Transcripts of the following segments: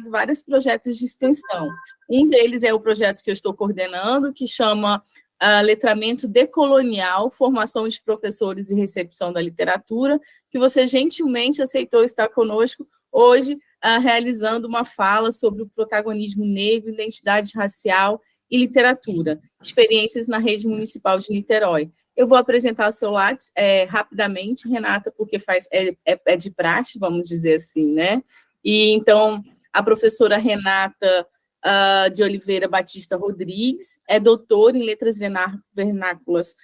vários projetos de extensão. Um deles é o projeto que eu estou coordenando, que chama Letramento Decolonial, Formação de Professores e Recepção da Literatura, que você gentilmente aceitou estar conosco hoje, realizando uma fala sobre o protagonismo negro, identidade racial e literatura, experiências na rede municipal de Niterói. Eu vou apresentar o seu Lattes rapidamente, Renata, porque é de praxe, vamos dizer assim, né? E então, a professora Renata de Oliveira Batista Rodrigues é doutora em Letras Vernáculas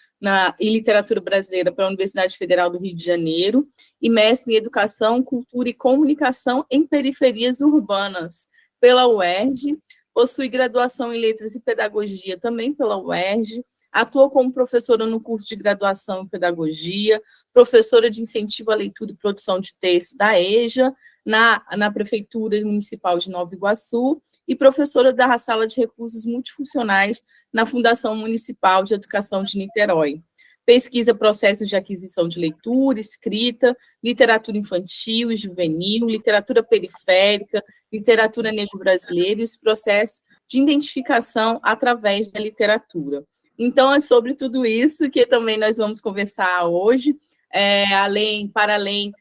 e Literatura Brasileira pela Universidade Federal do Rio de Janeiro e mestre em Educação, Cultura e Comunicação em Periferias Urbanas pela UERJ, possui graduação em Letras e Pedagogia também pela UERJ, atuou como professora no curso de graduação em Pedagogia, professora de incentivo à leitura e produção de texto da EJA, na Prefeitura Municipal de Nova Iguaçu, e professora da Sala de Recursos Multifuncionais na Fundação Municipal de Educação de Niterói. Pesquisa processos de aquisição de leitura, escrita, literatura infantil e juvenil, literatura periférica, literatura negro-brasileira e os processos de identificação através da literatura. Então, é sobre tudo isso que também nós vamos conversar hoje, para além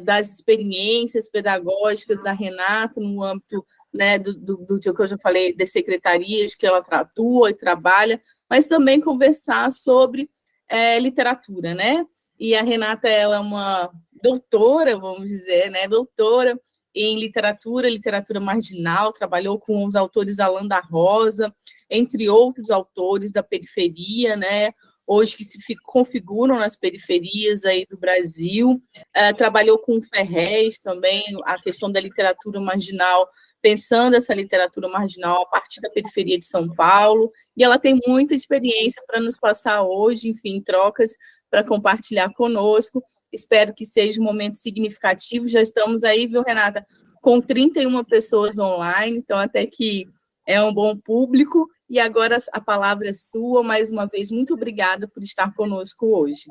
das experiências pedagógicas da Renata no âmbito, né, do que eu já falei, das secretarias que ela atua e trabalha, mas também conversar sobre literatura, né? E a Renata, ela é uma doutora, vamos dizer, né? Doutora em literatura marginal, trabalhou com os autores Alain da Rosa, entre outros autores da periferia, né? Hoje que se configuram nas periferias aí do Brasil, trabalhou com o Ferrez também, a questão da literatura marginal, pensando essa literatura marginal a partir da periferia de São Paulo, e ela tem muita experiência para nos passar hoje, enfim, trocas para compartilhar conosco. Espero que seja um momento significativo. Já estamos aí, viu, Renata, com 31 pessoas online, então até que é um bom público. E agora a palavra é sua. Mais uma vez, muito obrigada por estar conosco hoje.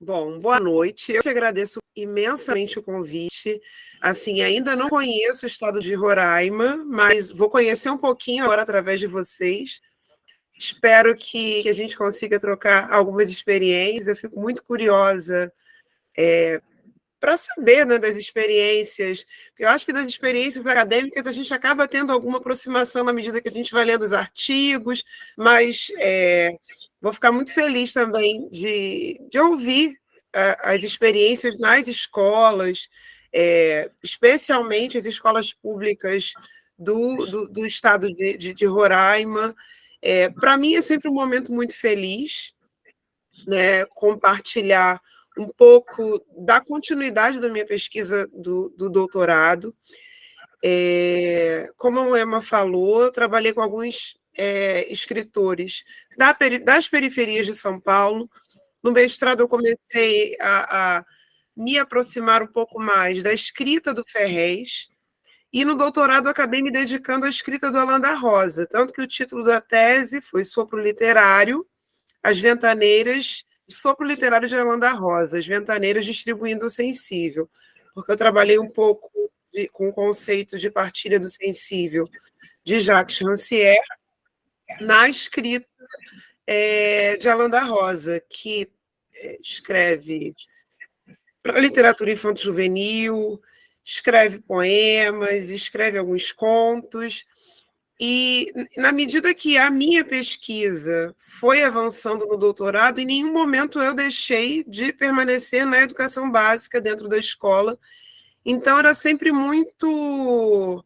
Bom, boa noite. Eu que agradeço imensamente o convite. Assim, ainda não conheço o estado de Roraima, mas vou conhecer um pouquinho agora através de vocês. Espero que a gente consiga trocar algumas experiências. Eu fico muito curiosa para saber, né, das experiências. Eu acho que das experiências acadêmicas a gente acaba tendo alguma aproximação na medida que a gente vai lendo os artigos, mas vou ficar muito feliz também de ouvir as experiências nas escolas, especialmente as escolas públicas do estado de Roraima. Para mim é sempre um momento muito feliz, né, compartilhar um pouco da continuidade da minha pesquisa do doutorado. Como a Emma falou, eu trabalhei com alguns escritores das periferias de São Paulo. No mestrado, eu comecei a me aproximar um pouco mais da escrita do Ferrez, e no doutorado eu acabei me dedicando à escrita do Alain da Rosa, tanto que o título da tese foi Sopro Literário, As Ventaneiras, Sopro Literário de Alain da Rosa, As Ventaneiras Distribuindo o Sensível, porque eu trabalhei um pouco com o conceito de partilha do sensível de Jacques Rancière na escrita de Alain da Rosa, que escreve para literatura infanto-juvenil, escreve poemas, escreve alguns contos, e na medida que a minha pesquisa foi avançando no doutorado, em nenhum momento eu deixei de permanecer na educação básica dentro da escola, então era sempre muito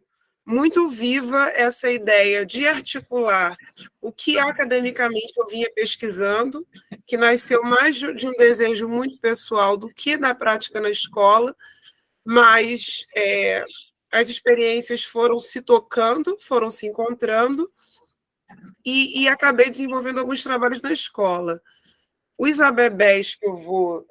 viva essa ideia de articular o que academicamente eu vinha pesquisando, que nasceu mais de um desejo muito pessoal do que da prática na escola, mas as experiências foram se tocando, foram se encontrando, e acabei desenvolvendo alguns trabalhos na escola. Os abebés que eu vou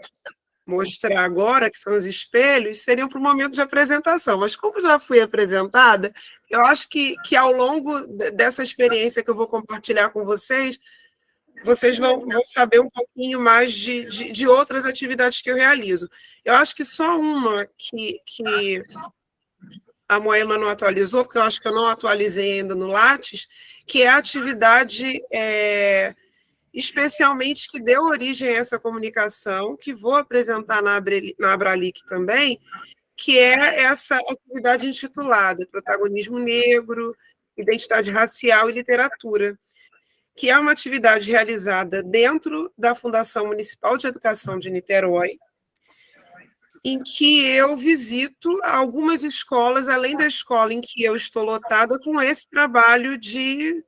mostrar agora, que são os espelhos, seriam para o momento de apresentação, mas como já fui apresentada, eu acho que ao longo dessa experiência que eu vou compartilhar com vocês vão saber um pouquinho mais de outras atividades que eu realizo. Eu acho que só uma que a Moema não atualizou, porque eu acho que eu não atualizei ainda no Lattes, que é a atividade especialmente que deu origem a essa comunicação, que vou apresentar na Abralic também, que é essa atividade intitulada Protagonismo Negro, Identidade Racial e Literatura, que é uma atividade realizada dentro da Fundação Municipal de Educação de Niterói, em que eu visito algumas escolas, além da escola em que eu estou lotada, com esse trabalho de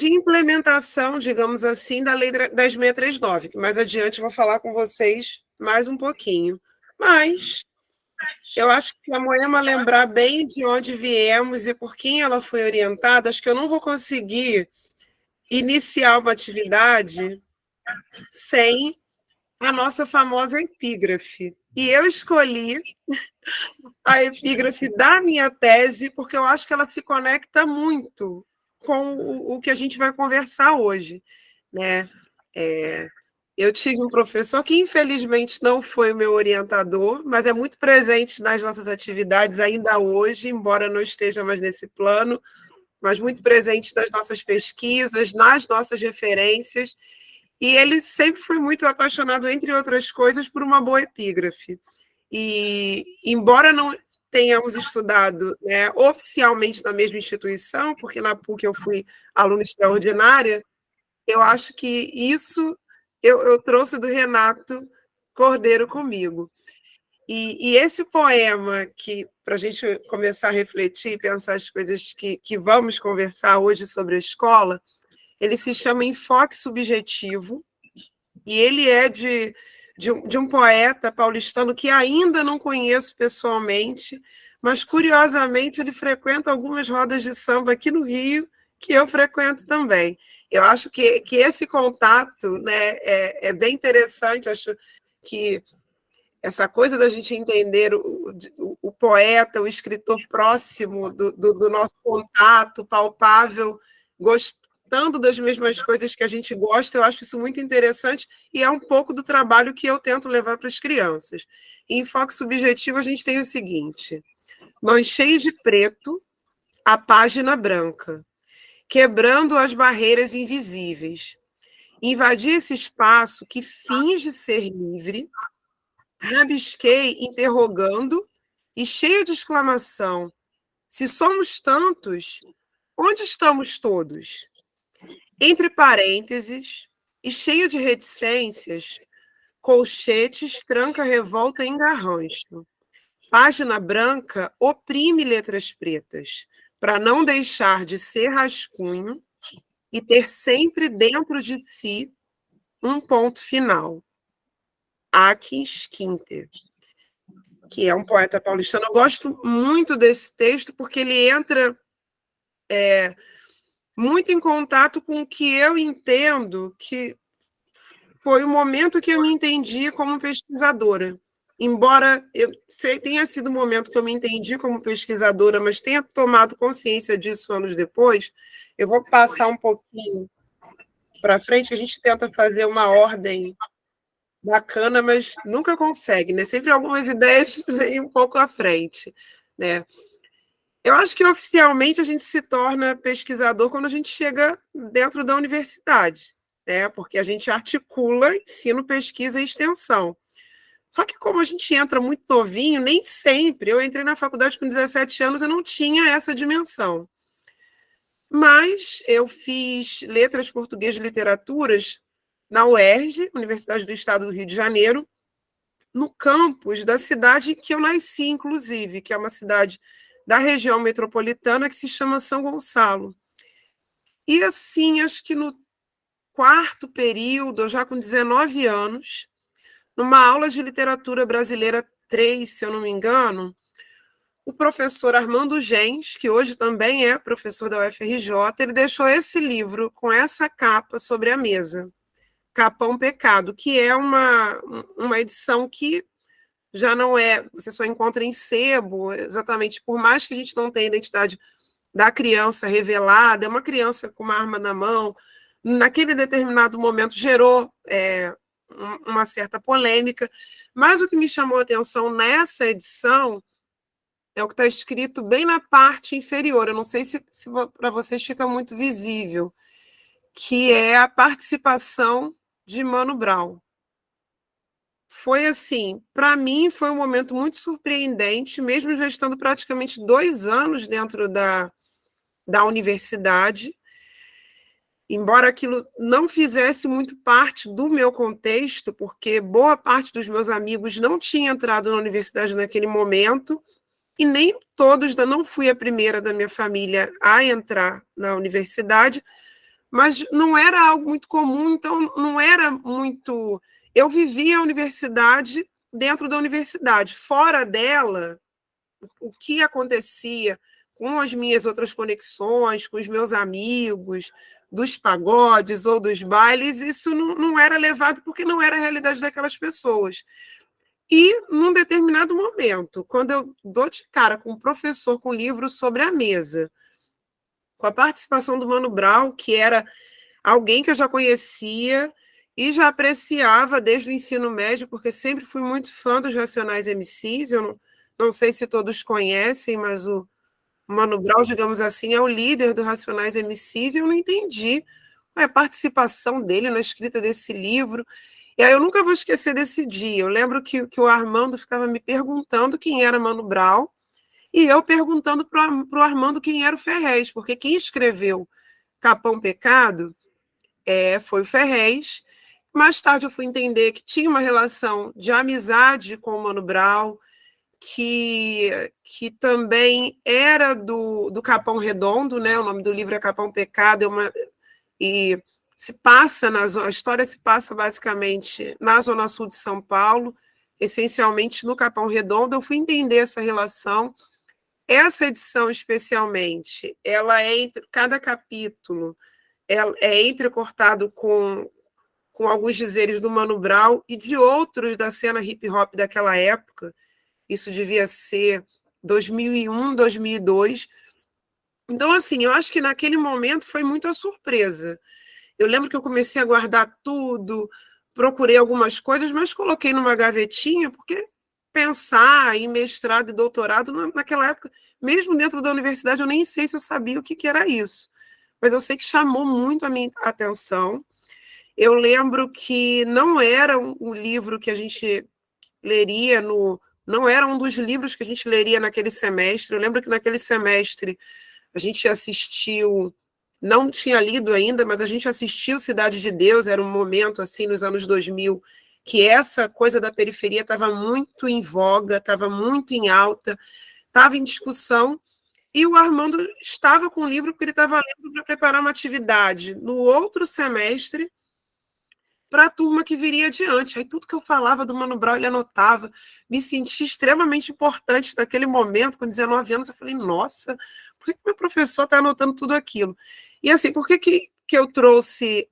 implementação, digamos assim, da Lei 10.639, que mais adiante eu vou falar com vocês mais um pouquinho. Mas eu acho que a Moema lembrar bem de onde viemos e por quem ela foi orientada, acho que eu não vou conseguir iniciar uma atividade sem a nossa famosa epígrafe. E eu escolhi a epígrafe da minha tese porque eu acho que ela se conecta muito com o que a gente vai conversar hoje, né? Eu tive um professor que, infelizmente, não foi o meu orientador, mas é muito presente nas nossas atividades ainda hoje, embora não esteja mais nesse plano, mas muito presente nas nossas pesquisas, nas nossas referências, e ele sempre foi muito apaixonado, entre outras coisas, por uma boa epígrafe. E, embora não tenhamos estudado, né, oficialmente na mesma instituição, porque na PUC eu fui aluna extraordinária, eu acho que isso eu trouxe do Renato Cordeiro comigo. E esse poema, que para a gente começar a refletir e pensar as coisas que vamos conversar hoje sobre a escola, ele se chama Enfoque Subjetivo, e ele é de um poeta paulistano que ainda não conheço pessoalmente, mas, curiosamente, ele frequenta algumas rodas de samba aqui no Rio, que eu frequento também. Eu acho que esse contato, né, é bem interessante, acho que essa coisa da gente entender o poeta, o escritor próximo do nosso contato, palpável, gostando das mesmas coisas que a gente gosta, eu acho isso muito interessante e é um pouco do trabalho que eu tento levar para as crianças. Em Enfoque Subjetivo, a gente tem o seguinte: manchei de preto a página branca, quebrando as barreiras invisíveis. Invadi esse espaço que finge ser livre, rabisquei interrogando e cheio de exclamação: se somos tantos, onde estamos todos? Entre parênteses, e cheio de reticências, colchetes tranca revolta em garrancho. Página branca oprime letras pretas, para não deixar de ser rascunho e ter sempre dentro de si um ponto final. Akins Quinter, que é um poeta paulistano. Eu gosto muito desse texto porque ele entra muito em contato com o que eu entendo que foi o momento que eu me entendi como pesquisadora. Embora tenha sido o momento que eu me entendi como pesquisadora, mas tenha tomado consciência disso anos depois, eu vou passar um pouquinho para frente, que a gente tenta fazer uma ordem bacana, mas nunca consegue, né? Sempre algumas ideias vêm um pouco à frente, né? Eu acho que oficialmente a gente se torna pesquisador quando a gente chega dentro da universidade, né? Porque a gente articula ensino, pesquisa e extensão. Só que como a gente entra muito novinho, nem sempre. Eu entrei na faculdade com 17 anos, eu não tinha essa dimensão. Mas eu fiz letras português e literaturas na UERJ, Universidade do Estado do Rio de Janeiro, no campus da cidade que eu nasci, inclusive, que é uma cidade da região metropolitana que se chama São Gonçalo. E assim, acho que no quarto período, já com 19 anos, numa aula de literatura brasileira 3, se eu não me engano, o professor Armando Gens, que hoje também é professor da UFRJ, ele deixou esse livro com essa capa sobre a mesa, Capão Pecado, que é uma edição que já não é, você só encontra em sebo, exatamente, por mais que a gente não tenha a identidade da criança revelada, é uma criança com uma arma na mão, naquele determinado momento gerou uma certa polêmica, mas o que me chamou a atenção nessa edição é o que está escrito bem na parte inferior. Eu não sei se para vocês fica muito visível, que é a participação de Mano Brown. Foi assim, para mim foi um momento muito surpreendente, mesmo já estando praticamente 2 anos dentro da universidade, embora aquilo não fizesse muito parte do meu contexto, porque boa parte dos meus amigos não tinha entrado na universidade naquele momento, e nem todos, não fui a primeira da minha família a entrar na universidade, mas não era algo muito comum, então não era muito... Eu vivia a universidade dentro da universidade. Fora dela, o que acontecia com as minhas outras conexões, com os meus amigos, dos pagodes ou dos bailes, isso não era levado porque não era a realidade daquelas pessoas. E, num determinado momento, quando eu dou de cara com um professor com um livro sobre a mesa, com a participação do Mano Brown, que era alguém que eu já conhecia e já apreciava desde o ensino médio, porque sempre fui muito fã dos Racionais MCs. Eu não sei se todos conhecem, mas o Mano Brown, digamos assim, é o líder do Racionais MCs, e eu não entendi a participação dele na escrita desse livro. E aí eu nunca vou esquecer desse dia. Eu lembro que o Armando ficava me perguntando quem era Mano Brown, e eu perguntando para o Armando quem era o Ferrez, porque quem escreveu Capão Pecado foi o Ferrez. Mais tarde eu fui entender que tinha uma relação de amizade com o Mano Brown, que também era do Capão Redondo, né? O nome do livro é Capão Pecado, e se passa a história se passa basicamente na Zona Sul de São Paulo, essencialmente no Capão Redondo. Eu fui entender essa relação. Essa edição, especialmente, ela é entre cada capítulo, é entrecortado com alguns dizeres do Mano Brown e de outros da cena hip hop daquela época. Isso devia ser 2001, 2002. Então, assim, eu acho que naquele momento foi muita surpresa. Eu lembro que eu comecei a guardar tudo, procurei algumas coisas, mas coloquei numa gavetinha, porque pensar em mestrado e doutorado naquela época, mesmo dentro da universidade, eu nem sei se eu sabia o que era isso. Mas eu sei que chamou muito a minha atenção. Eu lembro que não era um livro que a gente leria não era um dos livros que a gente leria naquele semestre. Eu lembro que naquele semestre a gente assistiu, não tinha lido ainda, mas a gente assistiu Cidade de Deus. Era um momento, assim, nos anos 2000, que essa coisa da periferia estava muito em voga, estava muito em alta, estava em discussão, e o Armando estava com o livro porque ele estava lendo para preparar uma atividade no outro semestre para a turma que viria adiante. Aí tudo que eu falava do Mano Brown, ele anotava. Me senti extremamente importante naquele momento, com 19 anos. Eu falei, nossa, por que meu professor está anotando tudo aquilo? E assim, por que eu trouxe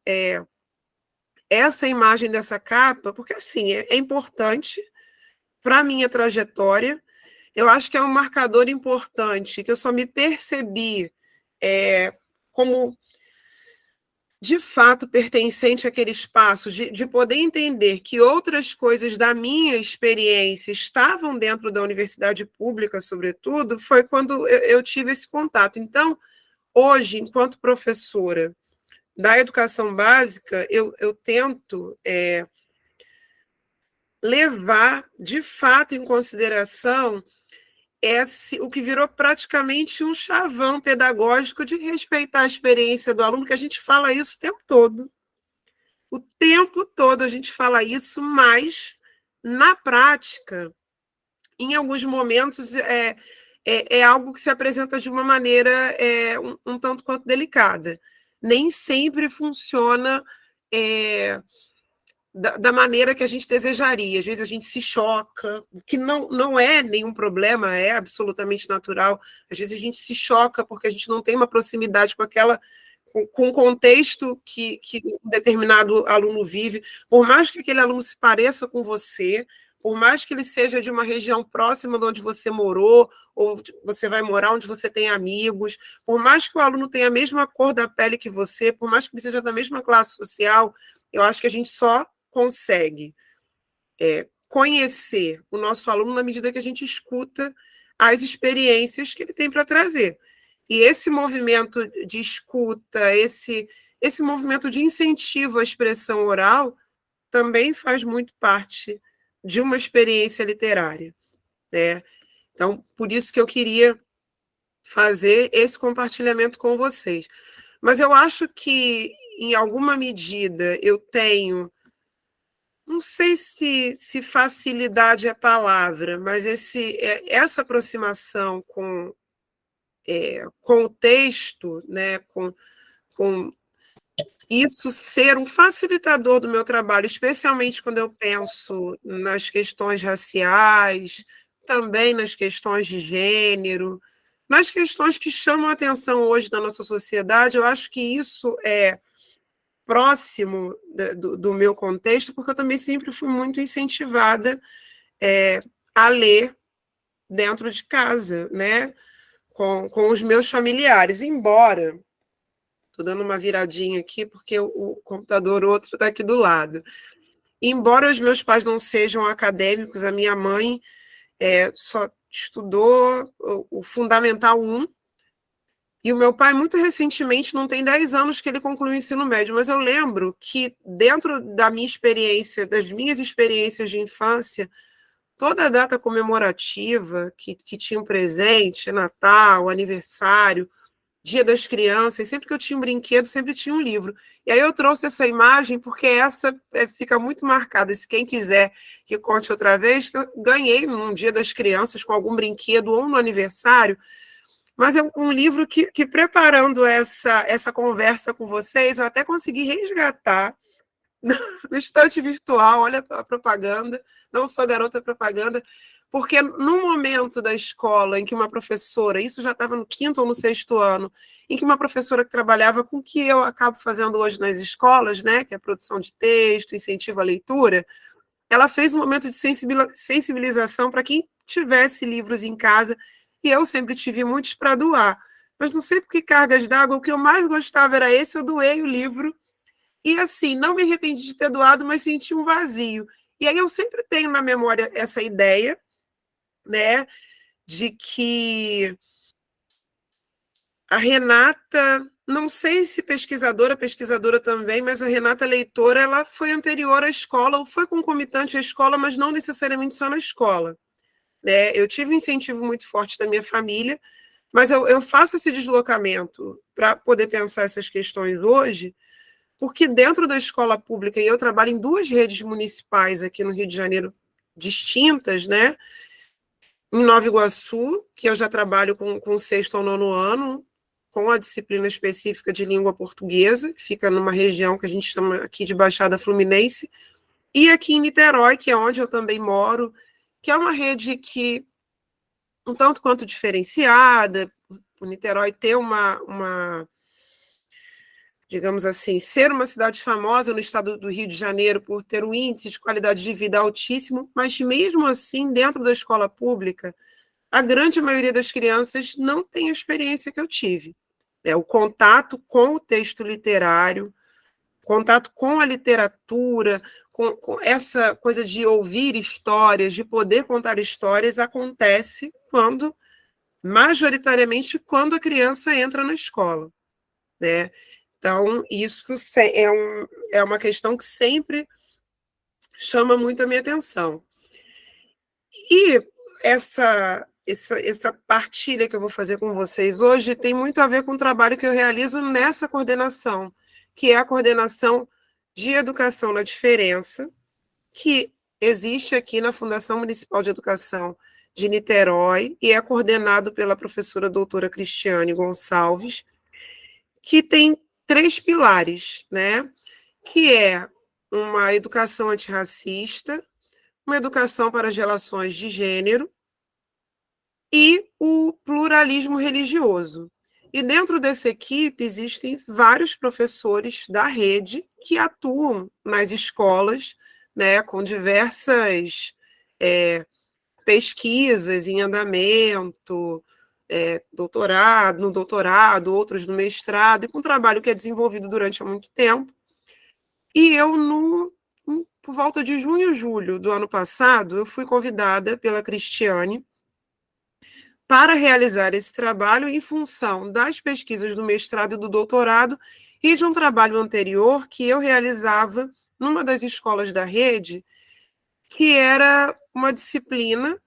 essa imagem dessa capa? Porque assim, é importante para a minha trajetória. Eu acho que é um marcador importante, que eu só me percebi como de fato pertencente àquele espaço, de poder entender que outras coisas da minha experiência estavam dentro da universidade pública, sobretudo, foi quando eu tive esse contato. Então, hoje, enquanto professora da educação básica, eu tento levar, de fato, em consideração o que virou praticamente um chavão pedagógico de respeitar a experiência do aluno, que a gente fala isso o tempo todo. O tempo todo a gente fala isso, mas, na prática, em alguns momentos, é algo que se apresenta de uma maneira um tanto quanto delicada. Nem sempre funciona da maneira que a gente desejaria. Às vezes a gente se choca, o que não é nenhum problema, é absolutamente natural. Às vezes a gente se choca porque a gente não tem uma proximidade com o contexto que um determinado aluno vive. Por mais que aquele aluno se pareça com você, por mais que ele seja de uma região próxima de onde você morou, ou você vai morar onde você tem amigos, por mais que o aluno tenha a mesma cor da pele que você, por mais que ele seja da mesma classe social, eu acho que a gente só consegue conhecer o nosso aluno na medida que a gente escuta as experiências que ele tem para trazer. E esse movimento de escuta, esse movimento de incentivo à expressão oral também faz muito parte de uma experiência literária, né? Então, por isso que eu queria fazer esse compartilhamento com vocês. Mas eu acho que, em alguma medida, eu tenho, não sei se facilidade é a palavra, mas essa aproximação com o texto, né, com isso ser um facilitador do meu trabalho, especialmente quando eu penso nas questões raciais, também nas questões de gênero, nas questões que chamam a atenção hoje da nossa sociedade. Eu acho que isso é próximo do meu contexto, porque eu também sempre fui muito incentivada a ler dentro de casa, né, com os meus familiares, embora... Estou dando uma viradinha aqui, porque o computador outro está aqui do lado. Embora os meus pais não sejam acadêmicos, a minha mãe só estudou o Fundamental 1, e o meu pai, muito recentemente, não tem 10 anos que ele concluiu o ensino médio, mas eu lembro que, dentro da minha experiência, das minhas experiências de infância, toda a data comemorativa que tinha um presente, Natal, aniversário, Dia das Crianças, sempre que eu tinha um brinquedo, sempre tinha um livro. E aí eu trouxe essa imagem, porque essa fica muito marcada. Se quem quiser que conte outra vez, que eu ganhei num Dia das Crianças com algum brinquedo ou no aniversário, mas é um livro que preparando essa conversa com vocês, eu até consegui resgatar no estante virtual. Olha a propaganda, não sou garota propaganda, porque no momento da escola em que uma professora, isso já estava no 5º ou no 6º ano, em que uma professora que trabalhava com o que eu acabo fazendo hoje nas escolas, né, que é a produção de texto, incentivo à leitura, ela fez um momento de sensibilização para quem tivesse livros em casa, e eu sempre tive muitos para doar. Mas não sei por que cargas d'água, o que eu mais gostava era esse, eu doei o livro, e assim, não me arrependi de ter doado, mas senti um vazio. E aí eu sempre tenho na memória essa ideia, né, de que a Renata, não sei se pesquisadora também, mas a Renata leitora, ela foi anterior à escola, ou foi concomitante à escola, mas não necessariamente só na escola, né? Eu tive um incentivo muito forte da minha família, mas eu faço esse deslocamento para poder pensar essas questões hoje, porque dentro da escola pública, e eu trabalho em 2 redes municipais aqui no Rio de Janeiro, distintas, né? Em Nova Iguaçu, que eu já trabalho com o 6º ao 9º ano, com a disciplina específica de língua portuguesa, que fica numa região que a gente chama aqui de Baixada Fluminense, e aqui em Niterói, que é onde eu também moro, que é uma rede que, um tanto quanto diferenciada, o Niterói ter digamos assim, ser uma cidade famosa no estado do Rio de Janeiro por ter um índice de qualidade de vida altíssimo, mas mesmo assim, dentro da escola pública, a grande maioria das crianças não tem a experiência que eu tive. O contato com o texto literário, contato com a literatura, com essa coisa de ouvir histórias, de poder contar histórias, acontece majoritariamente, quando a criança entra na escola, né? Então, isso é uma questão que sempre chama muito a minha atenção. E essa partilha que eu vou fazer com vocês hoje tem muito a ver com o trabalho que eu realizo nessa coordenação, que é a coordenação de Educação na Diferença, que existe aqui na Fundação Municipal de Educação de Niterói e é coordenado pela professora doutora Cristiane Gonçalves, que tem 3 pilares, né? Que é uma educação antirracista, uma educação para as relações de gênero e o pluralismo religioso. E dentro dessa equipe existem vários professores da rede que atuam nas escolas, né, com diversas pesquisas em andamento, no doutorado, outros no mestrado, e com um trabalho que é desenvolvido durante muito tempo. E eu, por volta de junho, julho do ano passado, eu fui convidada pela Cristiane para realizar esse trabalho em função das pesquisas do mestrado e do doutorado e de um trabalho anterior que eu realizava numa das escolas da rede, que era uma disciplina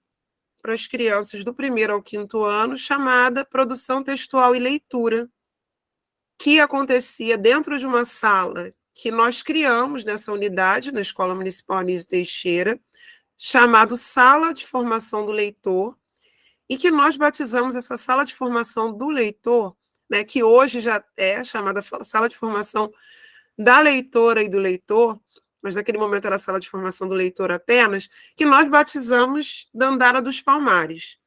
para as crianças do 1º ao 5º ano, chamada Produção Textual e Leitura, que acontecia dentro de uma sala que nós criamos nessa unidade, na Escola Municipal Anísio Teixeira, chamado Sala de Formação do Leitor, e que nós batizamos essa Sala de Formação do Leitor, né, que hoje já é chamada Sala de Formação da Leitora e do Leitor, mas naquele momento era a Sala de Formação do Leitor apenas, que nós batizamos Dandara dos Palmares.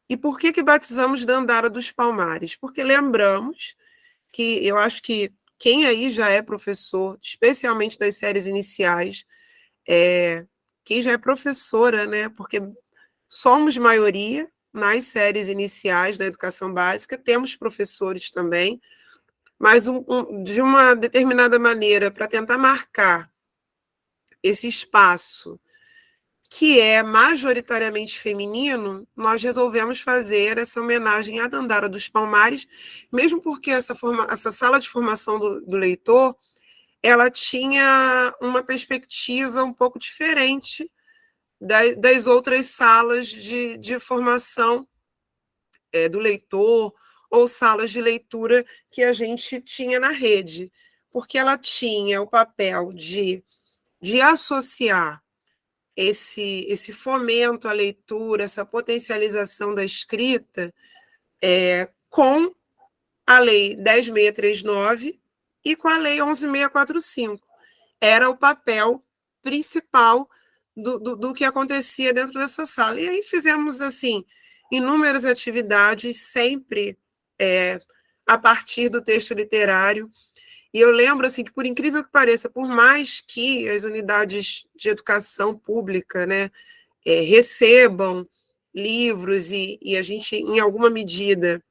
E por que batizamos Dandara dos Palmares? Porque lembramos que eu acho que quem aí já é professor, especialmente das séries iniciais, quem já é professora, né? Porque somos maioria nas séries iniciais da educação básica, temos professores também, mas de uma determinada maneira, para tentar marcar esse espaço que é majoritariamente feminino, nós resolvemos fazer essa homenagem à Dandara dos Palmares, mesmo porque essa sala de formação do leitor, ela tinha uma perspectiva um pouco diferente das outras salas de formação do leitor ou salas de leitura que a gente tinha na rede, porque ela tinha o papel de associar esse fomento à leitura, essa potencialização da escrita com a Lei 10.639 e com a Lei 11.645. Era o papel principal do que acontecia dentro dessa sala. E aí fizemos, assim, inúmeras atividades, sempre a partir do texto literário. E eu lembro, assim, que por incrível que pareça, por mais que as unidades de educação pública, né, recebam livros e a gente, em alguma medida,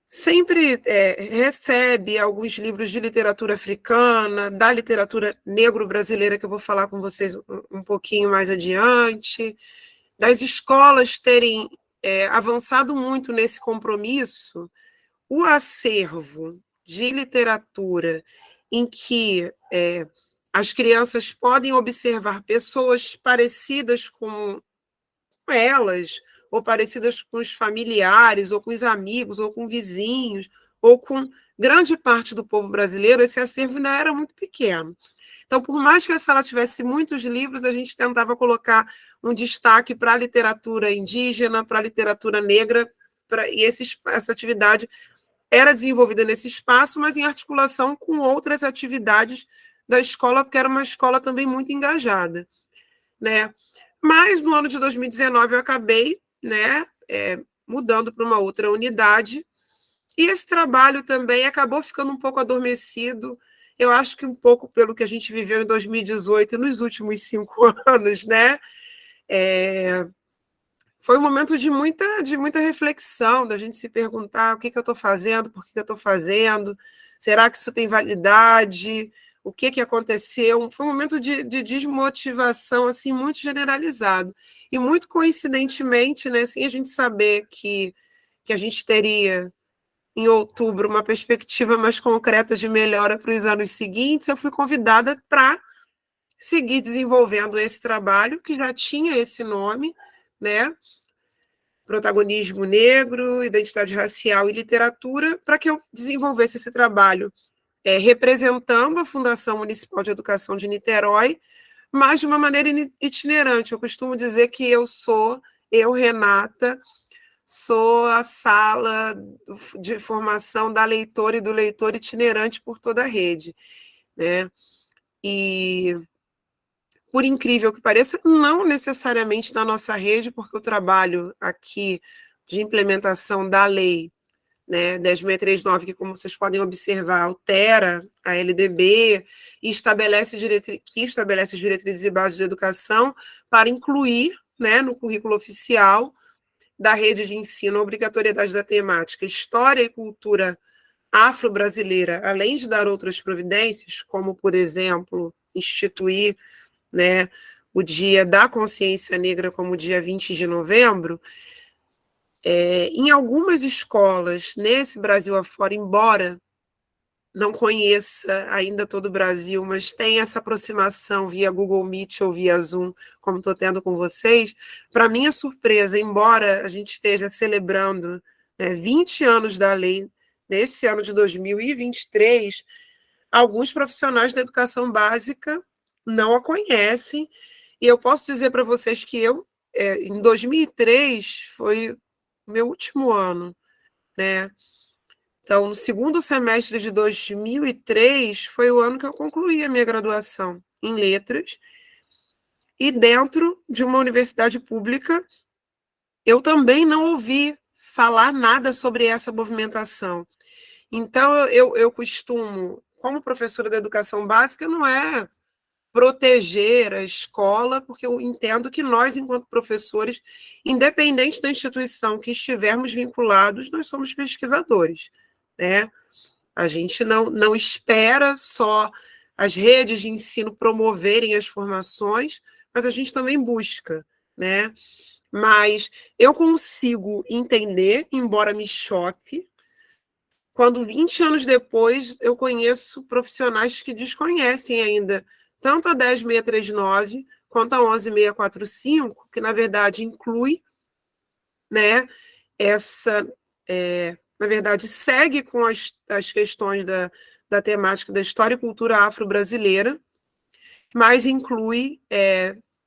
sempre recebe alguns livros de literatura africana, da literatura negro-brasileira, que eu vou falar com vocês um pouquinho mais adiante, das escolas terem avançado muito nesse compromisso. O acervo de literatura em que as crianças podem observar pessoas parecidas com elas, ou parecidas com os familiares, ou com os amigos, ou com vizinhos, ou com grande parte do povo brasileiro, esse acervo ainda era muito pequeno. Então, por mais que a sala tivesse muitos livros, a gente tentava colocar um destaque para a literatura indígena, para a literatura negra, e essa atividade era desenvolvida nesse espaço, mas em articulação com outras atividades da escola, porque era uma escola também muito engajada, né? Mas no ano de 2019 eu acabei, né, mudando para uma outra unidade, e esse trabalho também acabou ficando um pouco adormecido, eu acho que um pouco pelo que a gente viveu em 2018 e nos últimos 5 anos, né? Foi um momento de muita reflexão, da gente se perguntar o que eu estou fazendo, por que eu estou fazendo, será que isso tem validade, o que aconteceu? Foi um momento de desmotivação assim, muito generalizado. E muito coincidentemente, né, sem a gente saber que a gente teria, em outubro, uma perspectiva mais concreta de melhora para os anos seguintes, eu fui convidada para seguir desenvolvendo esse trabalho, que já tinha esse nome, né? Protagonismo negro, identidade racial e literatura, para que eu desenvolvesse esse trabalho representando a Fundação Municipal de Educação de Niterói, mas de uma maneira itinerante. Eu costumo dizer que eu, Renata, sou a sala de formação da leitora e do leitor itinerante por toda a rede, né? E, por incrível que pareça, não necessariamente na nossa rede, porque o trabalho aqui de implementação da lei, né, 10.639, que, como vocês podem observar, altera a LDB e estabelece diretrizes e bases de educação para incluir, né, no currículo oficial da rede de ensino a obrigatoriedade da temática História e Cultura Afro-Brasileira, além de dar outras providências, como, por exemplo, instituir, né, o Dia da Consciência Negra como dia 20 de novembro, em algumas escolas, nesse Brasil afora, embora não conheça ainda todo o Brasil, mas tem essa aproximação via Google Meet ou via Zoom, como estou tendo com vocês, para minha surpresa, embora a gente esteja celebrando, né, 20 anos da lei, nesse ano de 2023, alguns profissionais da educação básica não a conhecem, e eu posso dizer para vocês que em 2003, foi meu último ano, né? Então, no segundo semestre de 2003, foi o ano que eu concluí a minha graduação em letras, e dentro de uma universidade pública, eu também não ouvi falar nada sobre essa movimentação. Então, eu costumo, como professora da educação básica, não é proteger a escola, porque eu entendo que nós, enquanto professores, independente da instituição que estivermos vinculados, nós somos pesquisadores, né? A gente não espera só as redes de ensino promoverem as formações, mas a gente também busca, né? Mas eu consigo entender, embora me choque, quando 20 anos depois eu conheço profissionais que desconhecem ainda tanto a 10.639 quanto a 11.645, que na verdade inclui, né, na verdade, segue com as questões da temática da história e cultura afro-brasileira, mas inclui,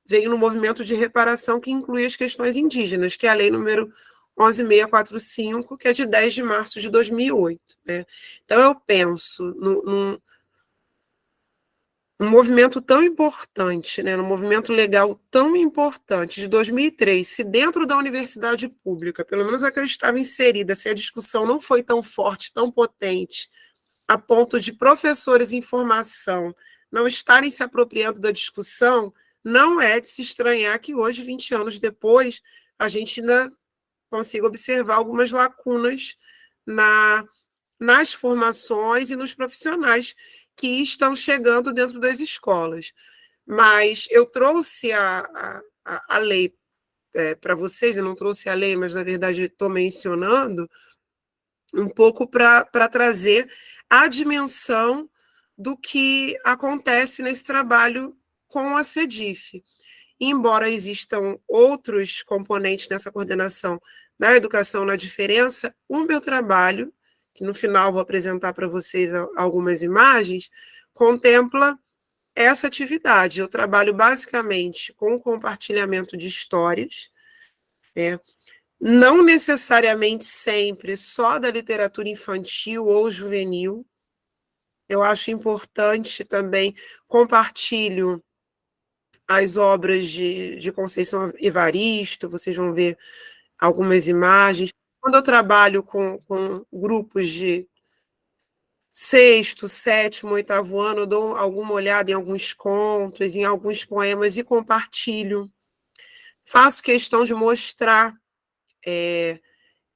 veio no movimento de reparação que inclui as questões indígenas, que é a lei número 11.645, que é de 10 de março de 2008. Né? Então, eu penso num movimento tão importante, né, num movimento legal tão importante de 2003, se dentro da universidade pública, pelo menos a que eu estava inserida, se a discussão não foi tão forte, tão potente, a ponto de professores em formação não estarem se apropriando da discussão, não é de se estranhar que hoje, 20 anos depois, a gente ainda consiga observar algumas lacunas nas formações e nos profissionais que estão chegando dentro das escolas. Mas eu trouxe a lei para vocês, eu não trouxe a lei, mas na verdade estou mencionando um pouco para trazer a dimensão do que acontece nesse trabalho com a CEDIF. Embora existam outros componentes nessa coordenação da educação na diferença, o meu trabalho, que no final vou apresentar para vocês algumas imagens, contempla essa atividade. Eu trabalho basicamente com o compartilhamento de histórias, né? Não necessariamente sempre só da literatura infantil ou juvenil. Eu acho importante também compartilho as obras de Conceição Evaristo, vocês vão ver algumas imagens. Quando eu trabalho com grupos de sexto, sétimo, oitavo ano, eu dou alguma olhada em alguns contos, em alguns poemas e compartilho. Faço questão de mostrar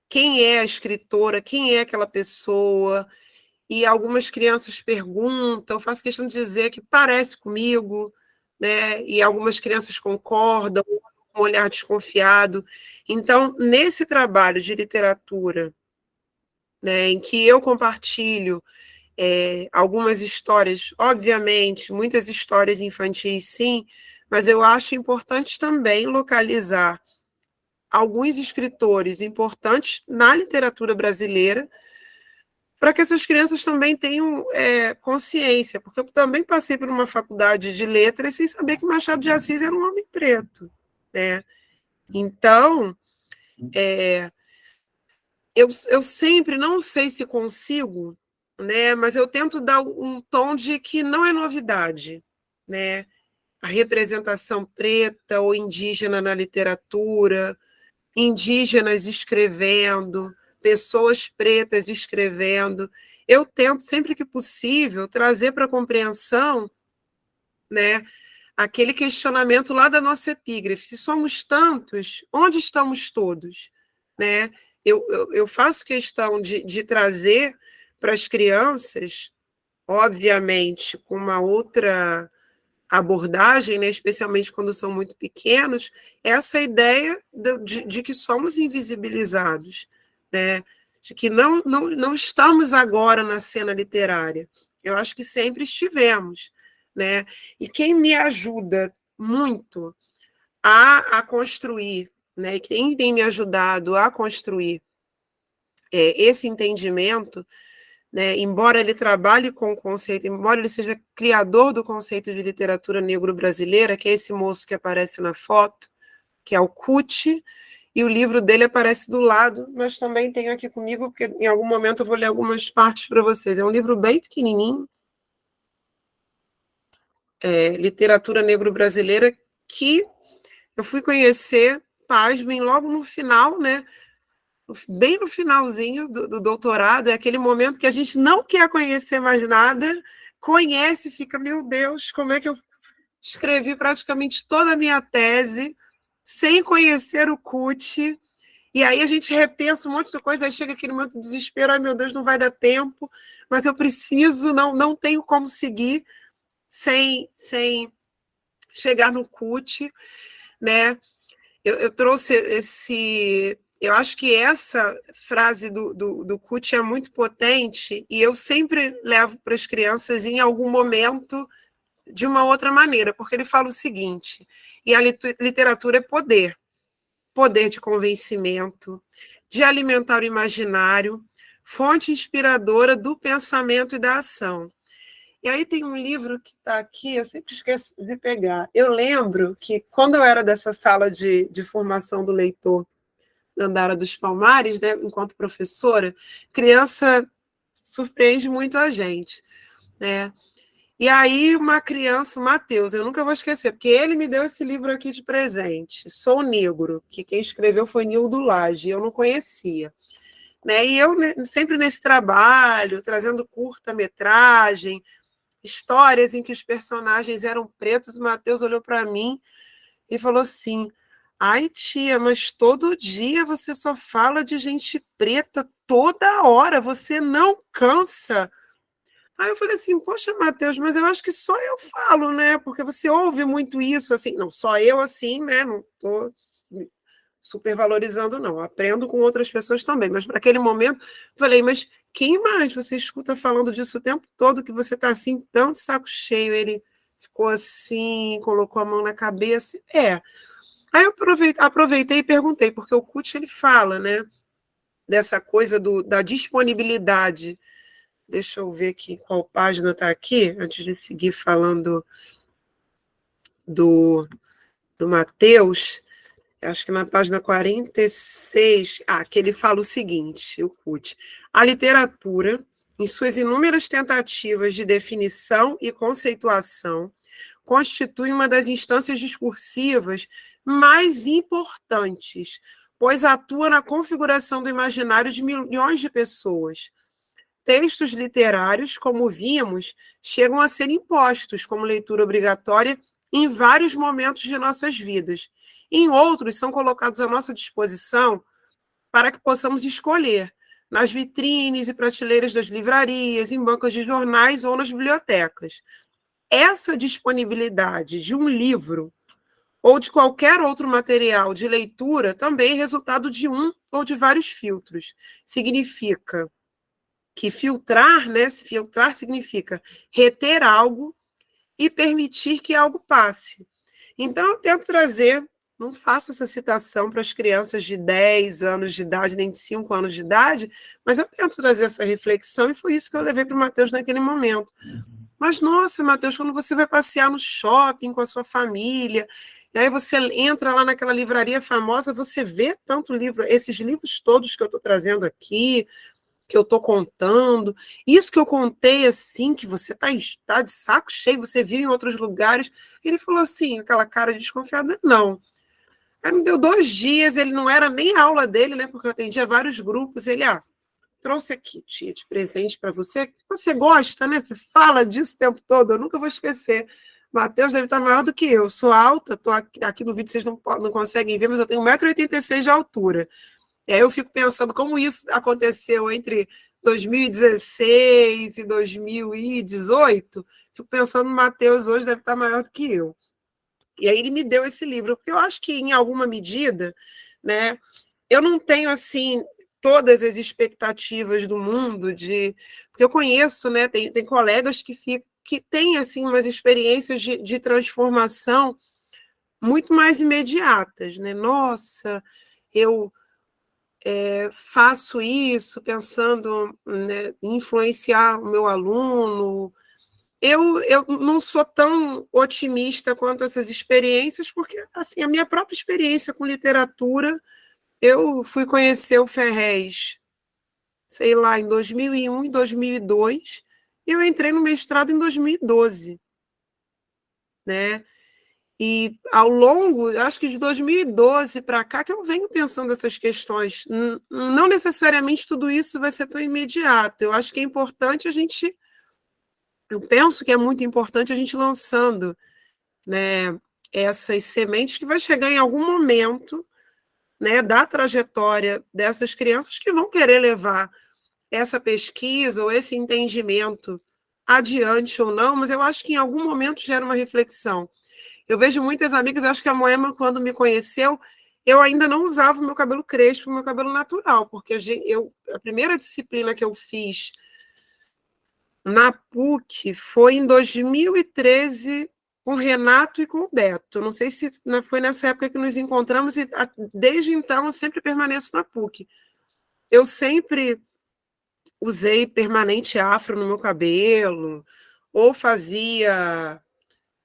quem é a escritora, quem é aquela pessoa, e algumas crianças perguntam, eu faço questão de dizer que parece comigo, né? E algumas crianças concordam, com um olhar desconfiado. Então, nesse trabalho de literatura, né, em que eu compartilho algumas histórias, obviamente, muitas histórias infantis, sim, mas eu acho importante também localizar alguns escritores importantes na literatura brasileira, para que essas crianças também tenham consciência, porque eu também passei por uma faculdade de letras sem saber que Machado de Assis era um homem preto, né? Então, eu sempre, não sei se consigo, né, mas eu tento dar um tom de que não é novidade, né? A representação preta ou indígena na literatura, indígenas escrevendo, pessoas pretas escrevendo. Eu tento, sempre que possível, trazer para a compreensão, né, aquele questionamento lá da nossa epígrafe. Se somos tantos, onde estamos todos? Né? Eu faço questão de trazer para as crianças, obviamente, com uma outra abordagem, né, especialmente quando são muito pequenos, essa ideia de que somos invisibilizados, né, de que não estamos agora na cena literária. Eu acho que sempre estivemos, né? E quem me ajuda muito a construir, né, quem tem me ajudado a construir esse entendimento, né, embora ele trabalhe com o conceito, embora ele seja criador do conceito de literatura negro-brasileira, que é esse moço que aparece na foto, que é o Kuti, e o livro dele aparece do lado, mas também tenho aqui comigo, porque em algum momento eu vou ler algumas partes para vocês. É um livro bem pequenininho, literatura negro-brasileira, que eu fui conhecer, pasmem, logo no final, né? Bem no finalzinho do doutorado, é aquele momento que a gente não quer conhecer mais nada, conhece, fica, meu Deus, como é que eu escrevi praticamente toda a minha tese sem conhecer o CUT, e aí a gente repensa um monte de coisa, aí chega aquele momento de desespero, ai meu Deus, não vai dar tempo, mas eu preciso, não tenho como seguir sem chegar no CUT, né? Eu trouxe esse... Eu acho que essa frase do CUT é muito potente e eu sempre levo para as crianças em algum momento de uma outra maneira, porque ele fala o seguinte, e a literatura é poder, poder de convencimento, de alimentar o imaginário, fonte inspiradora do pensamento e da ação. E aí tem um livro que está aqui, eu sempre esqueço de pegar. Eu lembro que quando eu era dessa sala de formação do leitor, na Andara dos Palmares, né, enquanto professora, criança surpreende muito a gente, né? E aí uma criança, o Matheus, eu nunca vou esquecer, porque ele me deu esse livro aqui de presente, Sou Negro, que quem escreveu foi Nildo Lage, eu não conhecia. Né? E eu, né, sempre nesse trabalho, trazendo curta-metragem, histórias em que os personagens eram pretos, o Matheus olhou para mim e falou assim, ai, tia, mas todo dia você só fala de gente preta, toda hora, você não cansa. Aí eu falei assim, poxa, Matheus, mas eu acho que só eu falo, né? Porque você ouve muito isso, assim, não, só eu assim, né? Não estou supervalorizando, não. Aprendo com outras pessoas também, mas para aquele momento, falei, mas quem mais você escuta falando disso o tempo todo, que você está assim, tão de saco cheio? Ele ficou assim, colocou a mão na cabeça. Aí eu aproveitei e perguntei, porque o CUT ele fala, né? Dessa coisa da disponibilidade. Deixa eu ver aqui qual página está aqui, antes de seguir falando do Matheus. Acho que na página 46, que ele fala o seguinte, o CUT. A literatura, em suas inúmeras tentativas de definição e conceituação, constitui uma das instâncias discursivas mais importantes, pois atua na configuração do imaginário de milhões de pessoas. Textos literários, como vimos, chegam a ser impostos como leitura obrigatória em vários momentos de nossas vidas. Em outros, são colocados à nossa disposição para que possamos escolher nas vitrines e prateleiras das livrarias, em bancas de jornais ou nas bibliotecas. Essa disponibilidade de um livro ou de qualquer outro material de leitura também é resultado de um ou de vários filtros. Significa que filtrar, né? Filtrar significa reter algo e permitir que algo passe. Então, eu tento trazer, não faço essa citação para as crianças de 10 anos de idade, nem de 5 anos de idade, mas eu tento trazer essa reflexão e foi isso que eu levei para o Matheus naquele momento. Mas, nossa, Matheus, quando você vai passear no shopping com a sua família, e aí você entra lá naquela livraria famosa, você vê tanto livro, esses livros todos que eu estou trazendo aqui, que eu estou contando, isso que eu contei assim, que você tá de saco cheio, você viu em outros lugares. Ele falou assim, aquela cara de desconfiada, não. Aí me deu 2 dias, ele não era nem a aula dele, né? Porque eu atendia vários grupos. Ele, trouxe aqui, tia, de presente para você. Você gosta, né? Você fala disso o tempo todo, eu nunca vou esquecer. Matheus deve estar maior do que eu. Sou alta, estou aqui no vídeo, vocês não conseguem ver, mas eu tenho 1,86 m de altura. E aí eu fico pensando como isso aconteceu entre 2016 e 2018, Fico pensando, no Mateus hoje deve estar maior do que eu. E aí ele me deu esse livro, porque eu acho que, em alguma medida, né, eu não tenho, assim, todas as expectativas do mundo, porque eu conheço, né, tem colegas que têm, assim, umas experiências de transformação muito mais imediatas, né? Nossa, eu faço isso pensando, né, em influenciar o meu aluno. Eu não sou tão otimista quanto essas experiências, porque assim, a minha própria experiência com literatura, eu fui conhecer o Ferrez, sei lá, em 2001, em 2002, e eu entrei no mestrado em 2012, né? E ao longo, acho que de 2012 para cá, que eu venho pensando essas questões. Não necessariamente tudo isso vai ser tão imediato. Eu acho que é importante eu penso que é muito importante a gente lançando, né, essas sementes que vai chegar em algum momento, né, da trajetória dessas crianças que vão querer levar essa pesquisa ou esse entendimento adiante ou não, mas eu acho que em algum momento gera uma reflexão. Eu vejo muitas amigas, acho que a Moema, quando me conheceu, eu ainda não usava o meu cabelo crespo, o meu cabelo natural, porque a primeira disciplina que eu fiz na PUC foi em 2013 com o Renato e com o Beto. Não sei se foi nessa época que nos encontramos, e desde então eu sempre permaneço na PUC. Eu sempre usei permanente afro no meu cabelo, ou fazia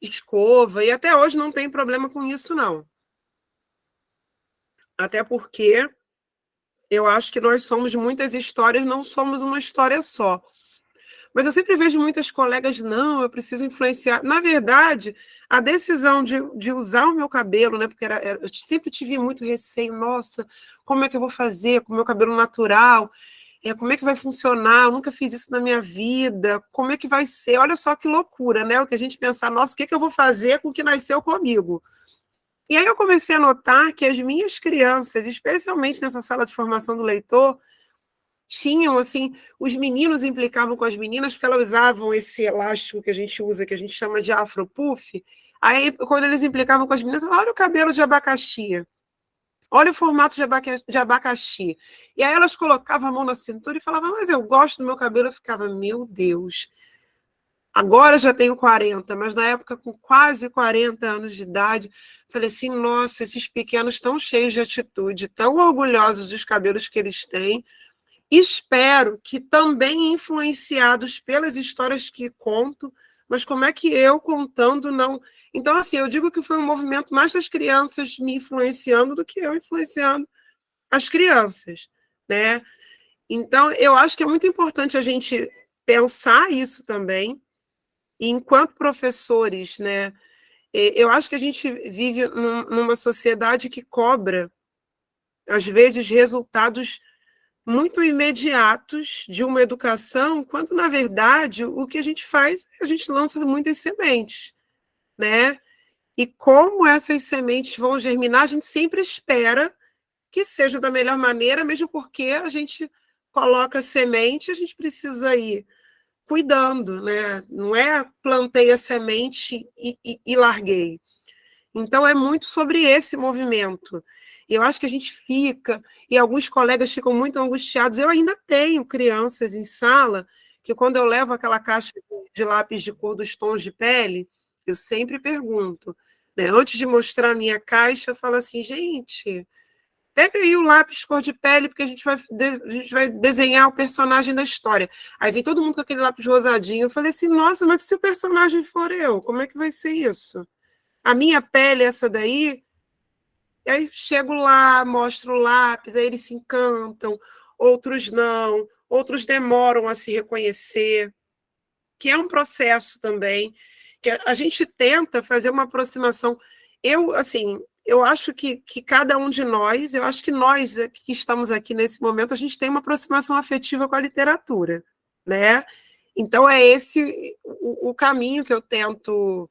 escova, e até hoje não tem problema com isso, não. Até porque eu acho que nós somos muitas histórias, não somos uma história só. Mas eu sempre vejo muitas colegas, não, eu preciso influenciar. Na verdade, a decisão de usar o meu cabelo, né? Porque eu sempre tive muito receio, nossa, como é que eu vou fazer com o meu cabelo natural? Como é que vai funcionar? Eu nunca fiz isso na minha vida, como é que vai ser? Olha só que loucura, né? O que a gente pensar, nossa, o que eu vou fazer com o que nasceu comigo? E aí eu comecei a notar que as minhas crianças, especialmente nessa sala de formação do leitor, tinham, assim, os meninos implicavam com as meninas porque elas usavam esse elástico que a gente usa, que a gente chama de afropuff. Aí, quando eles implicavam com as meninas, olha o cabelo de abacaxi, olha o formato de abacaxi. E aí elas colocavam a mão na cintura e falavam, mas eu gosto do meu cabelo. Eu ficava, meu Deus, agora já tenho 40, mas na época, com quase 40 anos de idade, falei assim, nossa, esses pequenos estão cheios de atitude, tão orgulhosos dos cabelos que eles têm. Espero que também influenciados pelas histórias que conto, mas como é que eu contando não... Então, assim, eu digo que foi um movimento mais das crianças me influenciando do que eu influenciando as crianças, né? Então, eu acho que é muito importante a gente pensar isso também, e enquanto professores, né? Eu acho que a gente vive numa sociedade que cobra, às vezes, resultados muito imediatos de uma educação, quando, na verdade, o que a gente faz, a gente lança muitas sementes, né? E como essas sementes vão germinar, a gente sempre espera que seja da melhor maneira, mesmo porque a gente coloca semente, a gente precisa ir cuidando, né? Não é plantei a semente e larguei. Então, é muito sobre esse movimento. E eu acho que a gente fica, e alguns colegas ficam muito angustiados. Eu ainda tenho crianças em sala que, quando eu levo aquela caixa de lápis de cor dos tons de pele, eu sempre pergunto, né? Antes de mostrar a minha caixa, eu falo assim, gente, pega aí o lápis cor de pele, porque a gente vai desenhar o personagem da história. Aí vem todo mundo com aquele lápis rosadinho. Eu falei assim, nossa, mas se o personagem for eu, como é que vai ser isso? A minha pele é essa daí? E aí chego lá, mostro o lápis, aí eles se encantam, outros não, outros demoram a se reconhecer, que é um processo também, que a gente tenta fazer uma aproximação. Assim, eu acho que cada um de nós, eu acho que nós que estamos aqui nesse momento, a gente tem uma aproximação afetiva com a literatura, né? Então, é esse o caminho que eu tento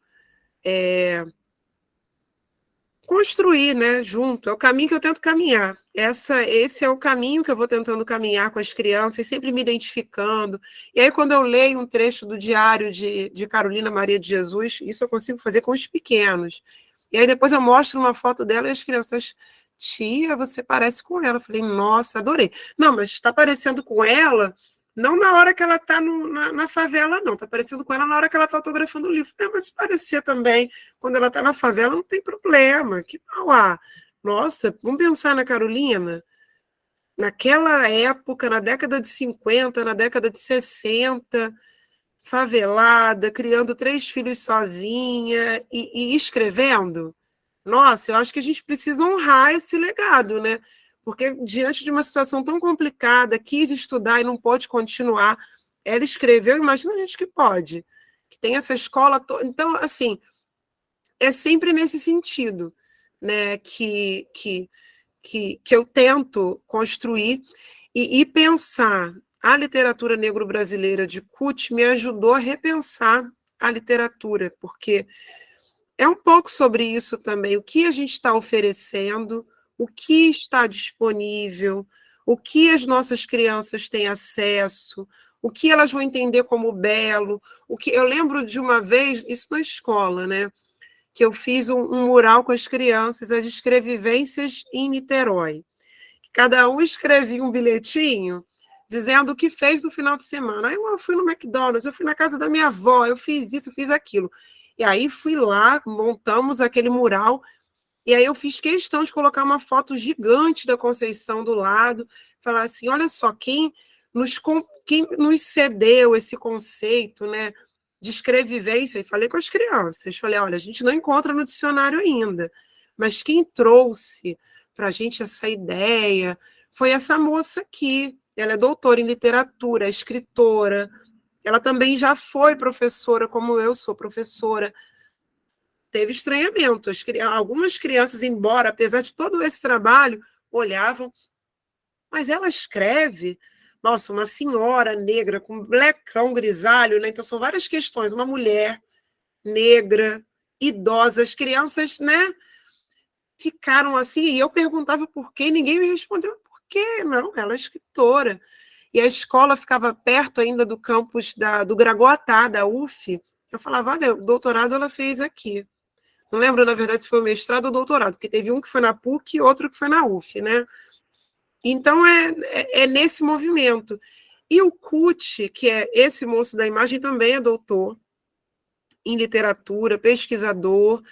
construir, né, junto. É o caminho que eu tento caminhar. Esse é o caminho que eu vou tentando caminhar com as crianças, sempre me identificando. E aí, quando eu leio um trecho do diário de Carolina Maria de Jesus, isso eu consigo fazer com os pequenos. E aí, depois eu mostro uma foto dela e as crianças, tia, você parece com ela. Eu falei, nossa, adorei. Não, mas está parecendo com ela, não na hora que ela está na favela, não. Está parecendo com ela na hora que ela está autografando o livro. Mas se parecer também, quando ela está na favela, não tem problema. Que mal há. Nossa, vamos pensar na Carolina. Naquela época, na década de 50, na década de 60, favelada, criando 3 filhos sozinha e escrevendo. Nossa, eu acho que a gente precisa honrar esse legado, né? Porque diante de uma situação tão complicada, quis estudar e não pôde continuar, ela escreveu, imagina a gente que pode, que tem essa escola toda. Então, assim, é sempre nesse sentido, né, que eu tento construir e pensar. A literatura negro-brasileira de CUT me ajudou a repensar a literatura, porque é um pouco sobre isso também, o que a gente está oferecendo, o que está disponível, o que as nossas crianças têm acesso, o que elas vão entender como belo. Eu lembro de uma vez, isso na escola, né, que eu fiz um mural com as crianças, as escrevivências em Niterói. Cada um escrevia um bilhetinho dizendo o que fez no final de semana. Aí eu fui no McDonald's, eu fui na casa da minha avó, eu fiz isso, eu fiz aquilo. E aí fui lá, montamos aquele mural, e aí eu fiz questão de colocar uma foto gigante da Conceição do lado, falar assim, olha só, quem nos cedeu esse conceito, né, de escrevivência, e falei com as crianças, falei, olha, a gente não encontra no dicionário ainda, mas quem trouxe para a gente essa ideia foi essa moça aqui, ela é doutora em literatura, é escritora, ela também já foi professora, como eu sou professora. Teve estranhamento. Algumas crianças, embora, apesar de todo esse trabalho, olhavam, mas ela escreve, nossa, uma senhora negra com blecão grisalho, né? Então são várias questões, uma mulher negra, idosa, as crianças, né, ficaram assim, e eu perguntava por quê, e ninguém me respondeu por quê. Não, ela é escritora. E a escola ficava perto ainda do campus do Gragoatá, da UF. Eu falava, olha, o doutorado ela fez aqui. Não lembro, na verdade, se foi o mestrado ou o doutorado, porque teve um que foi na PUC e outro que foi na UF, né? Então, é nesse movimento. E o CUT, que é esse moço da imagem, também é doutor em literatura, pesquisador.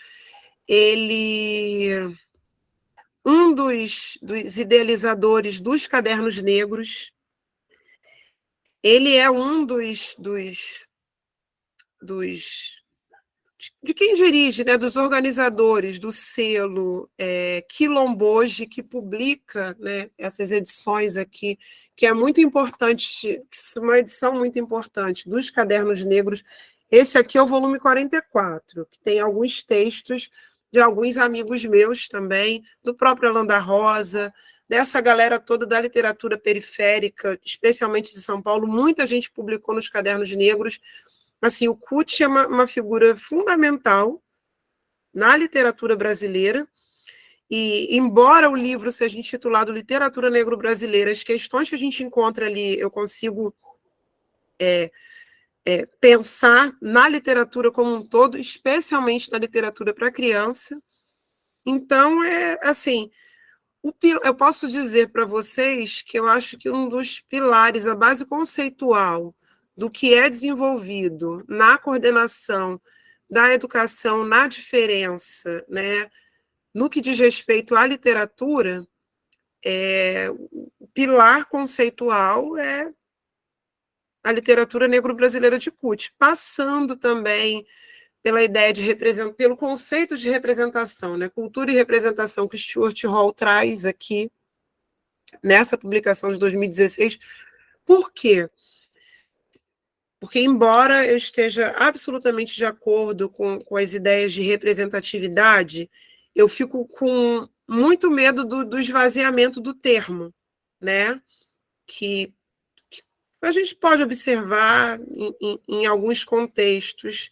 Ele... um dos idealizadores dos Cadernos Negros. Ele é um de quem dirige, né, dos organizadores do selo Quilomboje, que publica, né, essas edições aqui, que é muito importante, uma edição muito importante dos Cadernos Negros. Esse aqui é o volume 44, que tem alguns textos de alguns amigos meus também, do próprio Alain da Rosa, dessa galera toda da literatura periférica, especialmente de São Paulo. Muita gente publicou nos Cadernos Negros. Assim, o CUT é uma figura fundamental na literatura brasileira, e, embora o livro seja intitulado Literatura Negro-Brasileira, as questões que a gente encontra ali, eu consigo pensar na literatura como um todo, especialmente na literatura para criança. Então, assim, eu posso dizer para vocês que eu acho que um dos pilares, a base conceitual do que é desenvolvido na coordenação da educação na diferença, né, no que diz respeito à literatura, o pilar conceitual é a literatura negro-brasileira de CUT, passando também pela ideia de pelo conceito de representação, né, cultura e representação que Stuart Hall traz aqui nessa publicação de 2016. Por quê? Porque, embora eu esteja absolutamente de acordo com as ideias de representatividade, eu fico com muito medo do esvaziamento do termo, né? Que a gente pode observar em alguns contextos.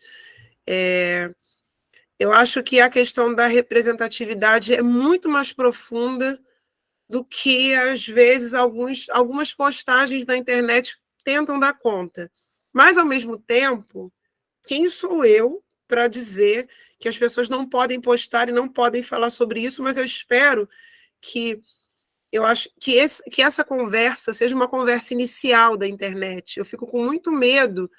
Eu acho que a questão da representatividade é muito mais profunda do que, às vezes, algumas postagens na internet tentam dar conta. Mas, ao mesmo tempo, quem sou eu para dizer que as pessoas não podem postar e não podem falar sobre isso, mas eu espero que eu acho que essa conversa seja uma conversa inicial da internet. Eu fico com muito medo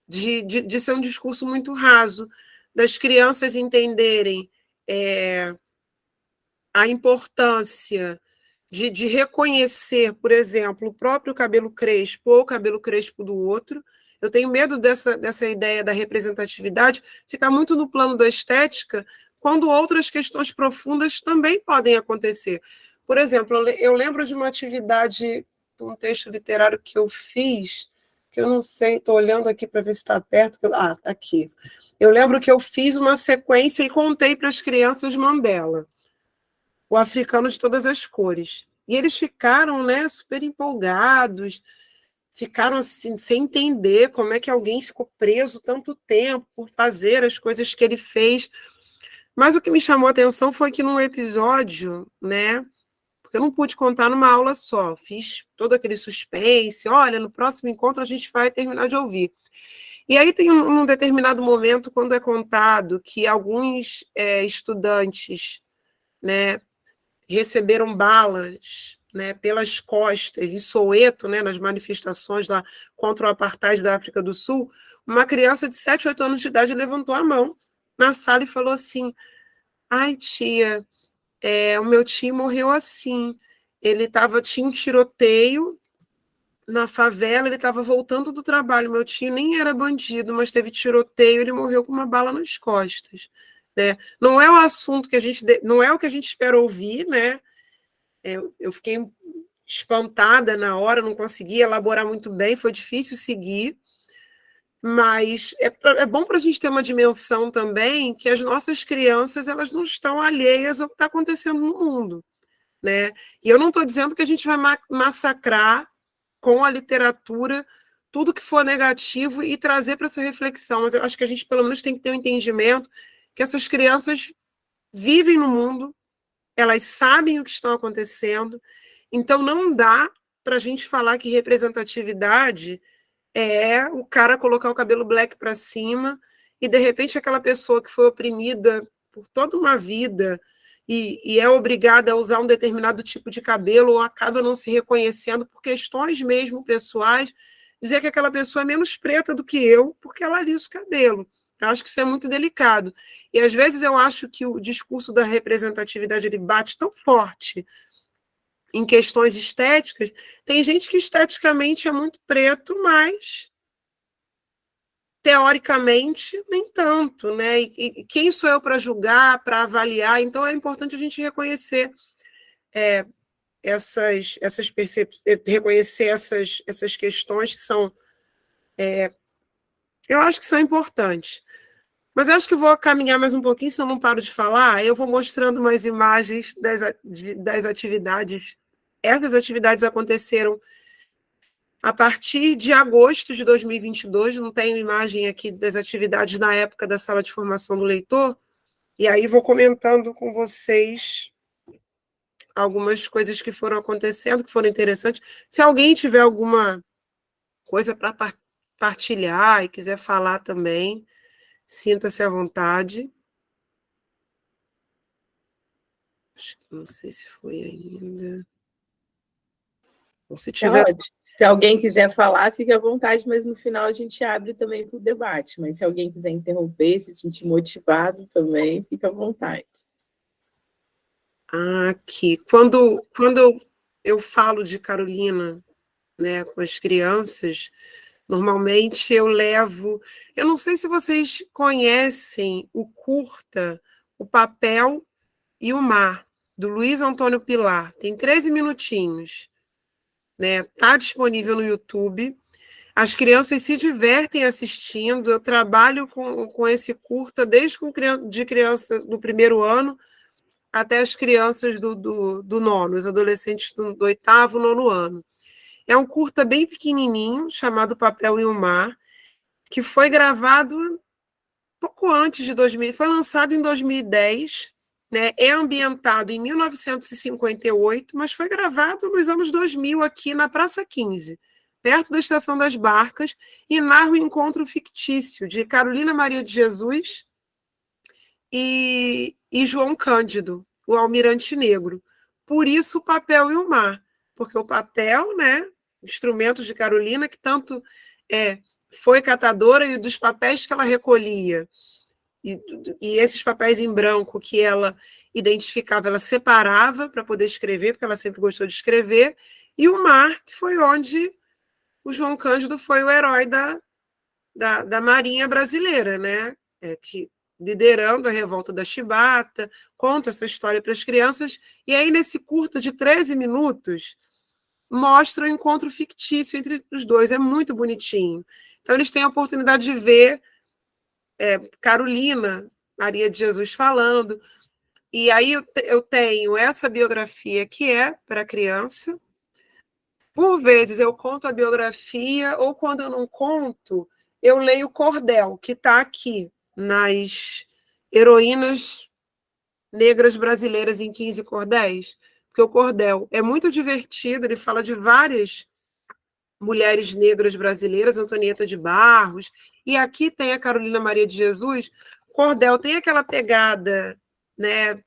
de ser um discurso muito raso, das crianças entenderem a importância de reconhecer, por exemplo, o próprio cabelo crespo ou o cabelo crespo do outro. Eu tenho medo dessa ideia da representatividade ficar muito no plano da estética, quando outras questões profundas também podem acontecer. Por exemplo, eu lembro de uma atividade, um texto literário que eu fiz, que eu não sei, estou olhando aqui para ver se está perto. Está aqui. Eu lembro que eu fiz uma sequência e contei para as crianças Mandela, o africano de todas as cores. E eles ficaram, né, super empolgados, ficaram assim, sem entender como é que alguém ficou preso tanto tempo por fazer as coisas que ele fez. Mas o que me chamou a atenção foi que num episódio, né, porque eu não pude contar numa aula só, fiz todo aquele suspense, olha, no próximo encontro a gente vai terminar de ouvir. E aí tem um determinado momento, quando é contado que alguns estudantes, né, receberam balas, né, pelas costas, em Soweto, né, nas manifestações lá contra o apartheid da África do Sul, uma criança de 7, 8 anos de idade levantou a mão na sala e falou assim, ai, tia, o meu tio morreu assim, tinha um tiroteio na favela, ele estava voltando do trabalho, meu tio nem era bandido, mas teve tiroteio, ele morreu com uma bala nas costas. Né? Não é o assunto não é o que a gente espera ouvir, né? Eu fiquei espantada na hora, não consegui elaborar muito bem, foi difícil seguir, mas é bom para a gente ter uma dimensão também que as nossas crianças elas não estão alheias ao que está acontecendo no mundo. Né? E eu não estou dizendo que a gente vai massacrar com a literatura tudo que for negativo e trazer para essa reflexão, mas eu acho que a gente pelo menos tem que ter um entendimento que essas crianças vivem no mundo, elas sabem o que está acontecendo, então não dá para a gente falar que representatividade é o cara colocar o cabelo black para cima e, de repente, aquela pessoa que foi oprimida por toda uma vida e é obrigada a usar um determinado tipo de cabelo ou acaba não se reconhecendo por questões mesmo pessoais, dizer que aquela pessoa é menos preta do que eu porque ela alisa o cabelo. Eu acho que isso é muito delicado. E, às vezes, eu acho que o discurso da representatividade ele bate tão forte em questões estéticas. Tem gente que esteticamente é muito preto, mas teoricamente nem tanto, né? E quem sou eu para julgar, para avaliar? Então é importante a gente reconhecer reconhecer essas questões que são, eu acho que são importantes. Mas eu acho que vou caminhar mais um pouquinho, se eu não paro de falar, eu vou mostrando mais imagens das atividades. Essas atividades aconteceram a partir de agosto de 2022, não tenho imagem aqui das atividades na época da sala de formação do leitor, e aí vou comentando com vocês algumas coisas que foram acontecendo, que foram interessantes. Se alguém tiver alguma coisa para partilhar e quiser falar também, sinta-se à vontade. Não sei se foi ainda. Se tiver... Se alguém quiser falar, fique à vontade, mas no final a gente abre também para o debate. Mas se alguém quiser interromper, se sentir motivado também, fique à vontade. Aqui, quando eu falo de Carolina, né, com as crianças, normalmente eu levo... Eu não sei se vocês conhecem o curta O Papel e o Mar, do Luiz Antônio Pilar. Tem 13 minutinhos. Né? Tá disponível no YouTube. As crianças se divertem assistindo. Eu trabalho com esse curta desde de criança do primeiro ano até as crianças do nono, os adolescentes do 8º, 9º ano. É um curta bem pequenininho, chamado Papel e o Mar, que foi gravado pouco antes de 2000, foi lançado em 2010, né? É ambientado em 1958, mas foi gravado nos anos 2000 aqui na Praça 15, perto da Estação das Barcas, e narra o encontro fictício de Carolina Maria de Jesus e João Cândido, o Almirante Negro. Por isso o papel e o mar, porque o papel, né, instrumentos de Carolina, que tanto foi catadora, e dos papéis que ela recolhia, e esses papéis em branco que ela identificava, ela separava para poder escrever, porque ela sempre gostou de escrever, e o mar, que foi onde o João Cândido foi o herói da Marinha brasileira, né? Que liderando a revolta da Chibata, conta essa história para as crianças, e aí nesse curta de 13 minutos mostra o encontro fictício entre os dois, é muito bonitinho. Então eles têm a oportunidade de ver Carolina Maria de Jesus falando, e aí eu tenho essa biografia que é para criança. Por vezes eu conto a biografia, ou quando eu não conto, eu leio o cordel, que está aqui, nas Heroínas Negras Brasileiras em 15 Cordéis, porque o cordel é muito divertido, ele fala de várias mulheres negras brasileiras, Antonieta de Barros, e aqui tem a Carolina Maria de Jesus. O cordel tem aquela pegada, né,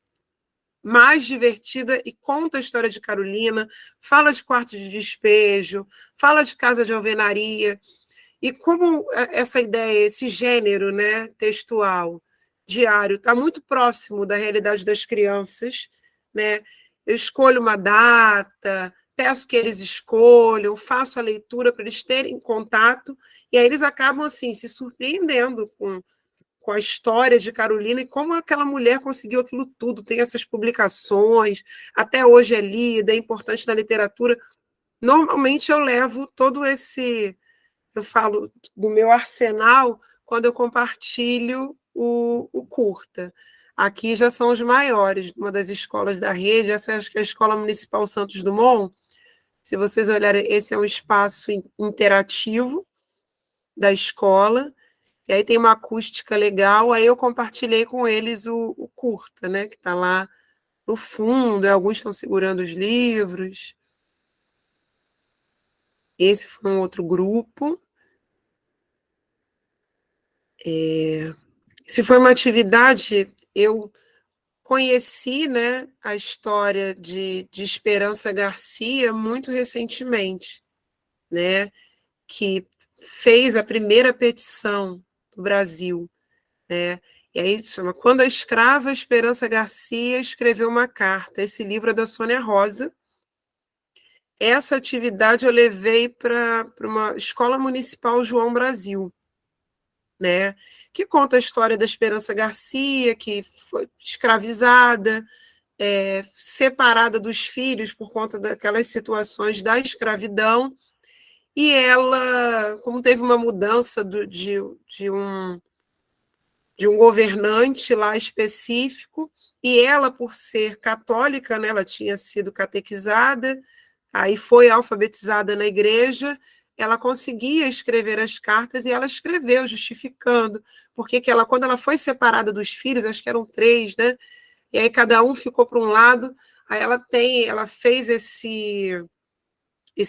mais divertida, e conta a história de Carolina, fala de quarto de despejo, fala de casa de alvenaria, e como essa ideia, esse gênero, né, textual, diário, está muito próximo da realidade das crianças, né? Eu escolho uma data, peço que eles escolham, faço a leitura para eles terem contato, e aí eles acabam assim se surpreendendo com a história de Carolina e como aquela mulher conseguiu aquilo tudo, tem essas publicações, até hoje é lida, é importante na literatura. Normalmente eu levo todo esse, eu falo do meu arsenal quando eu compartilho o curta. Aqui já são os maiores, uma das escolas da rede, essa acho que é a Escola Municipal Santos Dumont. Se vocês olharem, esse é um espaço interativo da escola, e aí tem uma acústica legal, aí eu compartilhei com eles o curta, né, que está lá no fundo, alguns estão segurando os livros. Esse foi um outro grupo. Se foi uma atividade, eu conheci, né, a história de Esperança Garcia muito recentemente, né, que fez a primeira petição do Brasil, né? E aí chama Quando a Escrava Esperança Garcia escreveu uma carta. Esse livro é da Sônia Rosa. Essa atividade eu levei para uma escola municipal João Brasil, né? Que conta a história da Esperança Garcia, que foi escravizada, separada dos filhos por conta daquelas situações da escravidão, e ela, como teve uma mudança de um governante lá específico, e ela, por ser católica, né, ela tinha sido catequizada, aí foi alfabetizada na igreja, ela conseguia escrever as cartas, e ela escreveu justificando, porque que ela, quando ela foi separada dos filhos, acho que eram 3, né, e aí cada um ficou para um lado, aí ela fez esse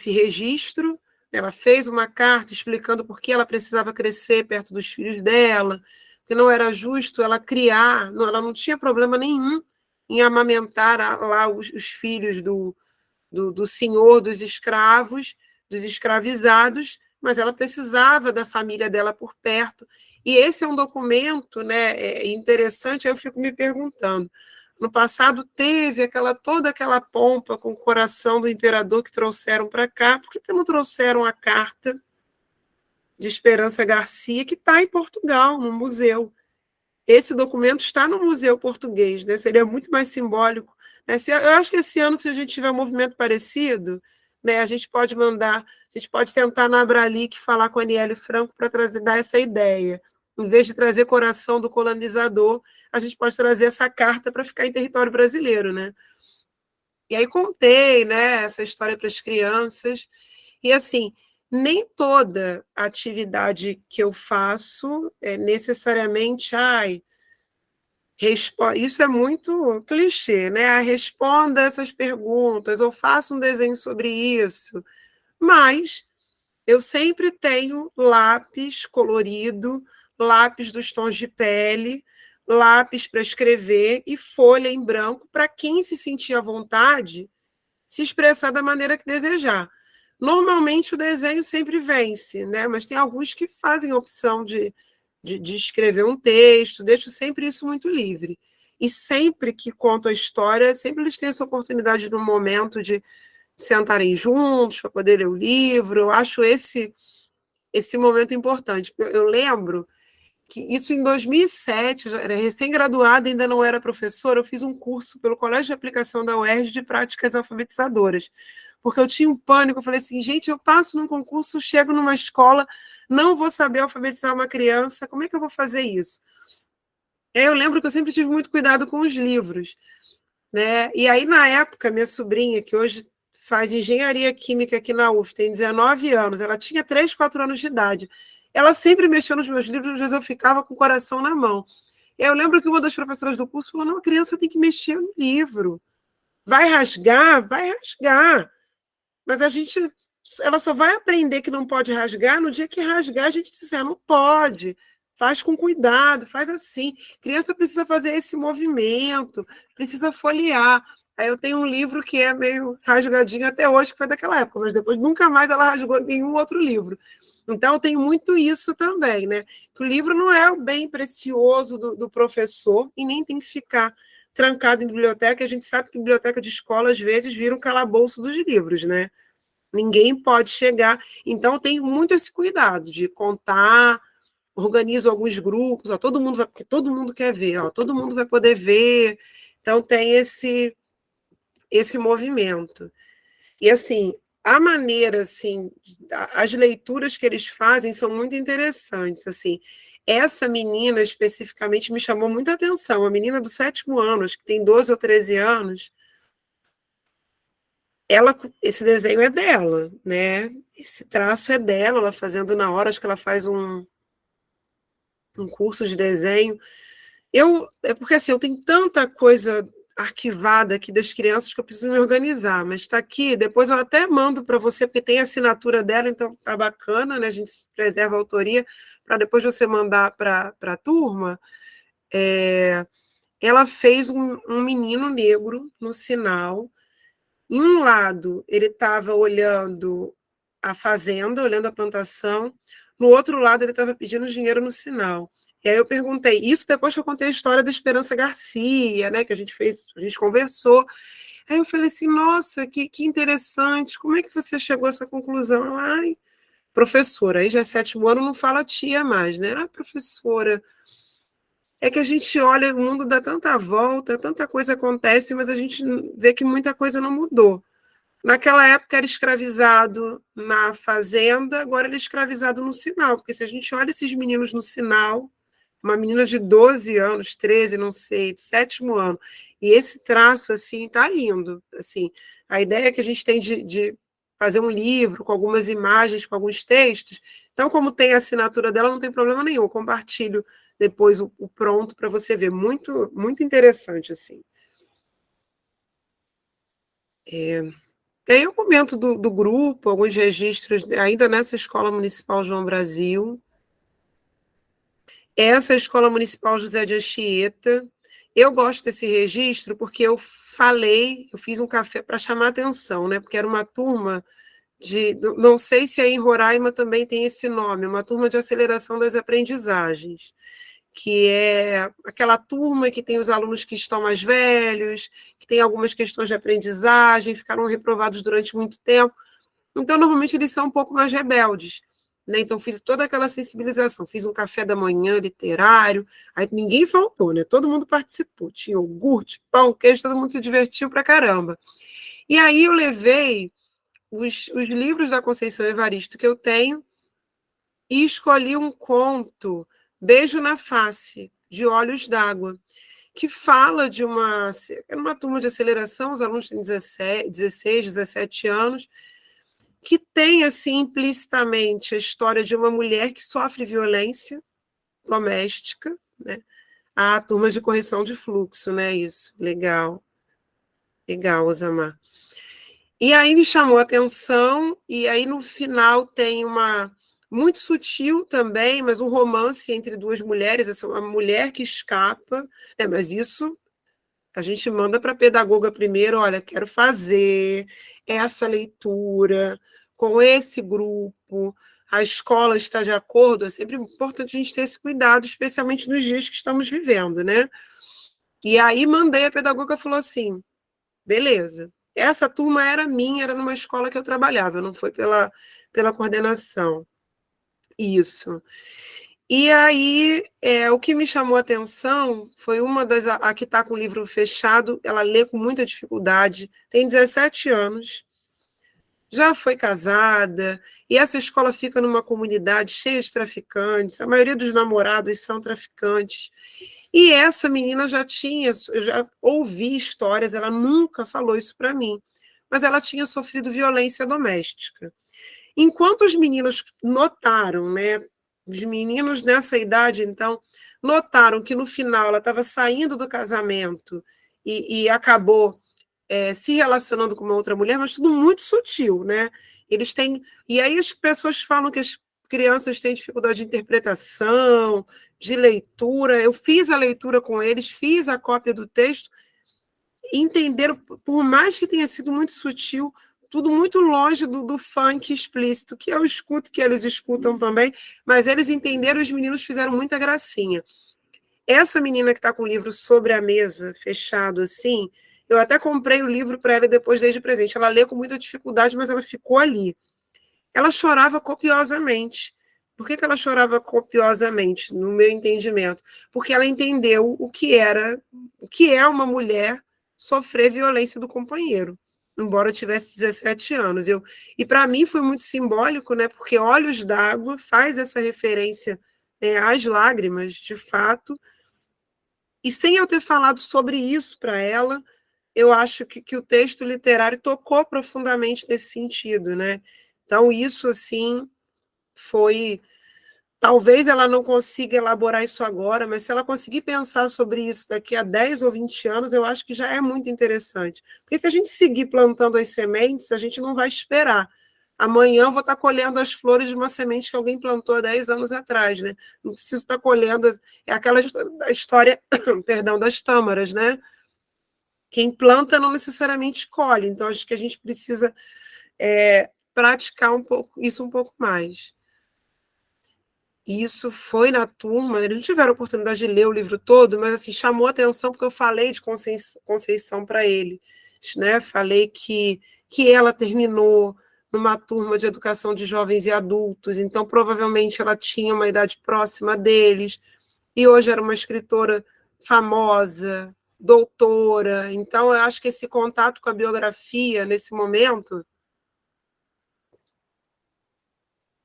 registro, ela fez uma carta explicando por que ela precisava crescer perto dos filhos dela, que não era justo ela criar, ela não tinha problema nenhum em amamentar lá os filhos do senhor dos escravos, dos escravizados, mas ela precisava da família dela por perto. E esse é um documento, né, interessante, aí eu fico me perguntando, no passado teve toda aquela pompa com o coração do imperador que trouxeram para cá, por que não trouxeram a carta de Esperança Garcia, que está em Portugal, no museu? Esse documento está no Museu Português, né? Seria muito mais simbólico. Né? Eu acho que esse ano, se a gente tiver um movimento parecido, né, a gente pode tentar na Abralic falar com a Aniele Franco para dar essa ideia. Em vez de trazer coração do colonizador, a gente pode trazer essa carta para ficar em território brasileiro, né? E aí contei, né, essa história para as crianças. E assim, nem toda atividade que eu faço é necessariamente, isso é muito clichê, né? Responda essas perguntas, ou faça um desenho sobre isso. Mas eu sempre tenho lápis colorido, lápis dos tons de pele, lápis para escrever e folha em branco para quem se sentir à vontade se expressar da maneira que desejar. Normalmente o desenho sempre vence, né? Mas tem alguns que fazem a opção de escrever um texto, deixo sempre isso muito livre. E sempre que conto a história, sempre eles têm essa oportunidade no momento de sentarem juntos para poder ler o livro. Eu acho esse momento importante. Eu lembro que isso em 2007, eu já era recém-graduada, ainda não era professora, eu fiz um curso pelo Colégio de Aplicação da UERJ de práticas alfabetizadoras, porque eu tinha um pânico, eu falei assim, gente, eu passo num concurso, chego numa escola, não vou saber alfabetizar uma criança, como é que eu vou fazer isso? Eu lembro que eu sempre tive muito cuidado com os livros, né? E aí, na época, minha sobrinha, que hoje faz engenharia química aqui na UF, tem 19 anos, ela tinha 3, 4 anos de idade. Ela sempre mexeu nos meus livros, às vezes eu ficava com o coração na mão. Eu lembro que uma das professoras do curso falou: não, a criança tem que mexer no livro. Vai rasgar? Vai rasgar. Mas ela só vai aprender que não pode rasgar no dia que rasgar, a gente disser, não pode. Faz com cuidado, faz assim. Criança precisa fazer esse movimento, precisa folhear. Aí eu tenho um livro que é meio rasgadinho até hoje, que foi daquela época, mas depois nunca mais ela rasgou nenhum outro livro. Então, eu tenho muito isso também, né? O livro não é o bem precioso do professor e nem tem que ficar trancado em biblioteca. A gente sabe que biblioteca de escola, às vezes, vira um calabouço dos livros, né? Ninguém pode chegar. Então, eu tenho muito esse cuidado de contar, organizo alguns grupos, todo mundo vai, porque todo mundo quer ver, todo mundo vai poder ver. Então, tem esse movimento. E, assim, a maneira, assim, as leituras que eles fazem são muito interessantes, assim. Essa menina, especificamente, me chamou muita atenção. A menina do 7º ano, acho que tem 12 ou 13 anos, esse desenho é dela, né? Esse traço é dela, ela fazendo na hora, acho que ela faz um curso de desenho. É porque assim, eu tenho tanta coisa arquivada aqui das crianças que eu preciso me organizar, mas está aqui, depois eu até mando para você, porque tem a assinatura dela, então tá bacana, né? A gente preserva a autoria, para depois você mandar para a turma. Ela fez um menino negro no sinal. Em um lado, ele estava olhando a fazenda, olhando a plantação, no outro lado, ele estava pedindo dinheiro no sinal. E aí eu perguntei, isso depois que eu contei a história da Esperança Garcia, né, que a gente conversou. Aí eu falei assim, nossa, que interessante, como é que você chegou a essa conclusão? Ai, professora, aí já é 7º ano, não fala tia mais, né? Ah, professora, é que a gente olha, o mundo dá tanta volta, tanta coisa acontece, mas a gente vê que muita coisa não mudou. Naquela época era escravizado na fazenda, agora ele é escravizado no sinal, porque se a gente olha esses meninos no sinal, uma menina de 12 anos, 13, não sei, do 7º ano, e esse traço, assim, tá lindo, assim, a ideia que a gente tem de fazer um livro com algumas imagens, com alguns textos, então, como tem a assinatura dela, não tem problema nenhum, eu compartilho depois o pronto para você ver, muito, muito interessante, assim. E aí eu comento do grupo, alguns registros, ainda nessa Escola Municipal João Brasil. Essa Escola Municipal José de Anchieta. Eu gosto desse registro porque eu fiz um café para chamar atenção, né? Porque era uma turma não sei se aí em Roraima também tem esse nome, uma turma de aceleração das aprendizagens, que é aquela turma que tem os alunos que estão mais velhos, que tem algumas questões de aprendizagem, ficaram reprovados durante muito tempo. Então, normalmente, eles são um pouco mais rebeldes. Né? Então, fiz toda aquela sensibilização. Fiz um café da manhã literário, aí ninguém faltou, né? Todo mundo participou. Tinha iogurte, pão, queijo, todo mundo se divertiu pra caramba. E aí eu levei os livros da Conceição Evaristo que eu tenho e escolhi um conto, Beijo na Face, de Olhos d'Água, que fala de uma turma de aceleração, os alunos têm 16, 17 anos, que tem, assim, implicitamente a história de uma mulher que sofre violência doméstica, né? A turma de correção de fluxo, né? Isso, legal. Legal, Osamar. E aí me chamou a atenção, e aí no final tem uma muito sutil também, mas um romance entre duas mulheres, essa uma mulher que escapa, né? Mas isso a gente manda para a pedagoga primeiro, olha, quero fazer essa leitura com esse grupo, a escola está de acordo, é sempre importante a gente ter esse cuidado, especialmente nos dias que estamos vivendo, né? E aí mandei, a pedagoga falou assim, beleza, essa turma era minha, era numa escola que eu trabalhava, não foi pela coordenação. Isso. E aí, o que me chamou a atenção foi uma das... A que está com o livro fechado, ela lê com muita dificuldade, tem 17 anos, já foi casada, e essa escola fica numa comunidade cheia de traficantes, a maioria dos namorados são traficantes. E essa menina eu já ouvi histórias, ela nunca falou isso para mim, mas ela tinha sofrido violência doméstica. Enquanto os meninos notaram, né, os meninos nessa idade, então, notaram que no final ela estava saindo do casamento e acabou se relacionando com uma outra mulher, mas tudo muito sutil, né? Eles têm. E aí as pessoas falam que as crianças têm dificuldade de interpretação, de leitura. Eu fiz a leitura com eles, fiz a cópia do texto, e entenderam, por mais que tenha sido muito sutil, tudo muito longe do funk explícito, que eu escuto, que eles escutam também, mas eles entenderam, os meninos fizeram muita gracinha. Essa menina que está com o livro sobre a mesa, fechado assim, eu até comprei o livro para ela e depois dei de presente. Ela lê com muita dificuldade, mas ela ficou ali. Ela chorava copiosamente. Por que ela chorava copiosamente, no meu entendimento? Porque ela entendeu o que é uma mulher sofrer violência do companheiro, embora eu tivesse 17 anos. E para mim foi muito simbólico, né? Porque Olhos d'Água faz essa referência, às lágrimas, de fato. E sem eu ter falado sobre isso para ela, eu acho que o texto literário tocou profundamente nesse sentido, né? Então, isso, assim, foi... Talvez ela não consiga elaborar isso agora, mas se ela conseguir pensar sobre isso daqui a 10 ou 20 anos, eu acho que já é muito interessante. Porque se a gente seguir plantando as sementes, a gente não vai esperar. Amanhã eu vou estar colhendo as flores de uma semente que alguém plantou há 10 anos atrás, né? Não preciso estar colhendo... É aquela história, perdão, das tâmaras, né? Quem planta não necessariamente colhe. Então, acho que a gente precisa praticar isso um pouco mais. Isso foi na turma, eles não tiveram a oportunidade de ler o livro todo, mas assim, chamou a atenção porque eu falei de Conceição para eles, né? Falei que ela terminou numa turma de educação de jovens e adultos, então provavelmente ela tinha uma idade próxima deles, e hoje era uma escritora famosa, doutora. Então, eu acho que esse contato com a biografia, nesse momento,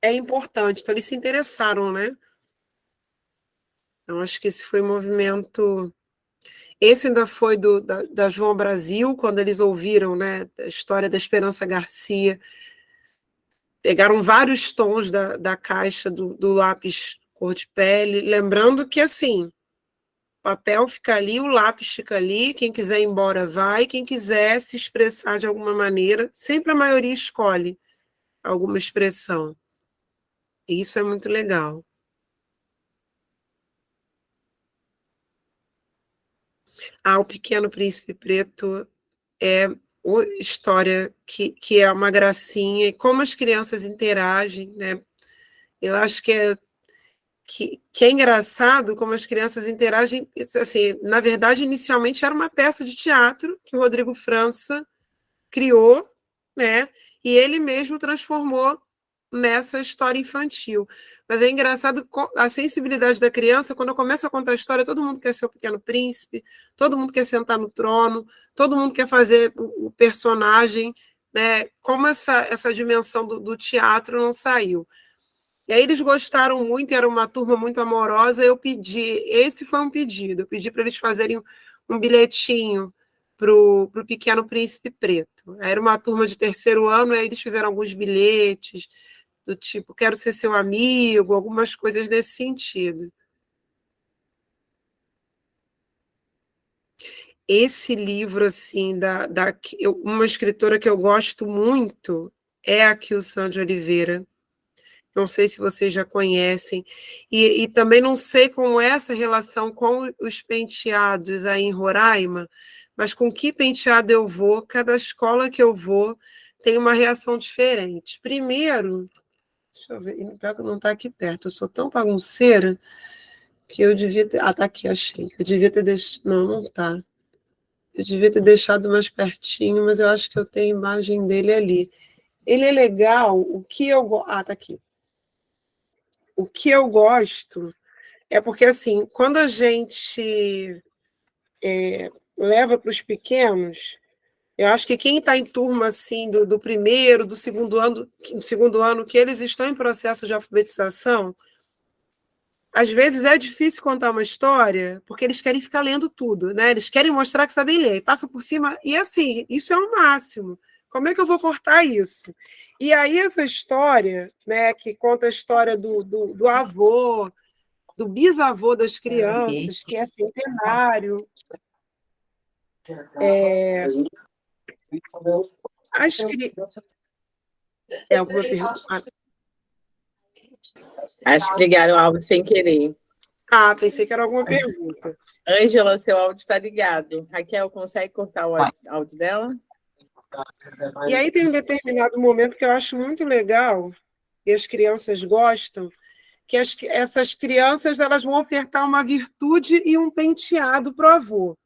é importante. Então, eles se interessaram, né? Então, acho que esse foi um movimento... Esse ainda foi da João Brasil, quando eles ouviram, né, a história da Esperança Garcia. Pegaram vários tons da caixa do lápis cor de pele, lembrando que, assim, o papel fica ali, o lápis fica ali, quem quiser ir embora vai, quem quiser se expressar de alguma maneira, sempre a maioria escolhe alguma expressão. E isso é muito legal. O Pequeno Príncipe Preto é uma história que é uma gracinha, e como as crianças interagem, né? Eu acho que é engraçado como as crianças interagem. Assim, na verdade, inicialmente era uma peça de teatro que o Rodrigo França criou, né? E ele mesmo transformou nessa história infantil. Mas é engraçado a sensibilidade da criança, quando eu começo a contar a história, todo mundo quer ser o Pequeno Príncipe, todo mundo quer sentar no trono, todo mundo quer fazer o personagem, né? Como essa dimensão do teatro não saiu. E aí eles gostaram muito, era uma turma muito amorosa, esse foi um pedido, eu pedi para eles fazerem um bilhetinho para o Pequeno Príncipe Preto. Era uma turma de terceiro ano, e aí eles fizeram alguns bilhetes, do tipo, quero ser seu amigo, algumas coisas nesse sentido. Esse livro, assim, uma escritora que eu gosto muito é a Kilsan de Oliveira. Não sei se vocês já conhecem. E também não sei como é essa relação com os penteados aí em Roraima, mas com que penteado eu vou, cada escola que eu vou tem uma reação diferente. Primeiro, deixa eu ver, não está aqui perto, eu sou tão bagunceira que eu devia ter... Ah, está aqui, achei. Eu devia ter deixado... Não está. Eu devia ter deixado mais pertinho, mas eu acho que eu tenho a imagem dele ali. Ele é legal, o que eu gosto... Ah, está aqui. O que eu gosto é porque, assim, quando a gente leva para os pequenos, eu acho que quem está em turma, assim, do primeiro, do segundo ano, que eles estão em processo de alfabetização, às vezes é difícil contar uma história, porque eles querem ficar lendo tudo, né? Eles querem mostrar que sabem ler, passa por cima, e assim, isso é o máximo. Como é que eu vou cortar isso? E aí essa história, né, que conta a história do avô, do bisavô das crianças, que é centenário. Alguma pergunta? Acho que ligaram o áudio sem querer. Pensei que era alguma pergunta. Ângela, seu áudio está ligado. Raquel, consegue cortar o áudio dela? E aí tem um determinado momento que eu acho muito legal, e as crianças gostam, que essas crianças elas vão ofertar uma virtude e um penteado para o avô.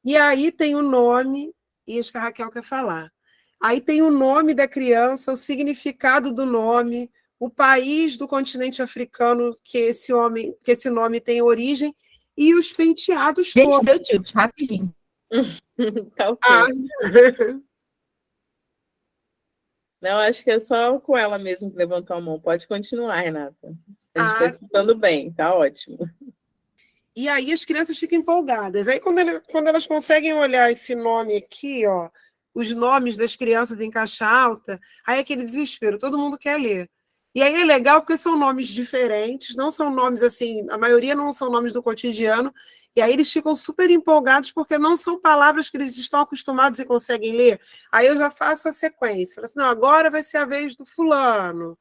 E aí tem o nome, e acho que a Raquel quer falar. Aí tem o nome da criança, o significado do nome, o país do continente africano que esse nome tem origem, e os penteados todos. Gente, deu tilt, rapidinho. Tá ok. Não, acho que é só com ela mesmo que levantou a mão. Pode continuar, Renata. A gente está escutando bem, tá ótimo. E aí as crianças ficam empolgadas. Aí quando elas conseguem olhar esse nome aqui, ó, os nomes das crianças em caixa alta, aí é aquele desespero, todo mundo quer ler. E aí é legal porque são nomes diferentes, não são nomes assim, a maioria não são nomes do cotidiano, e aí eles ficam super empolgados porque não são palavras que eles estão acostumados e conseguem ler. Aí eu já faço a sequência. Falo assim, não, agora vai ser a vez do fulano,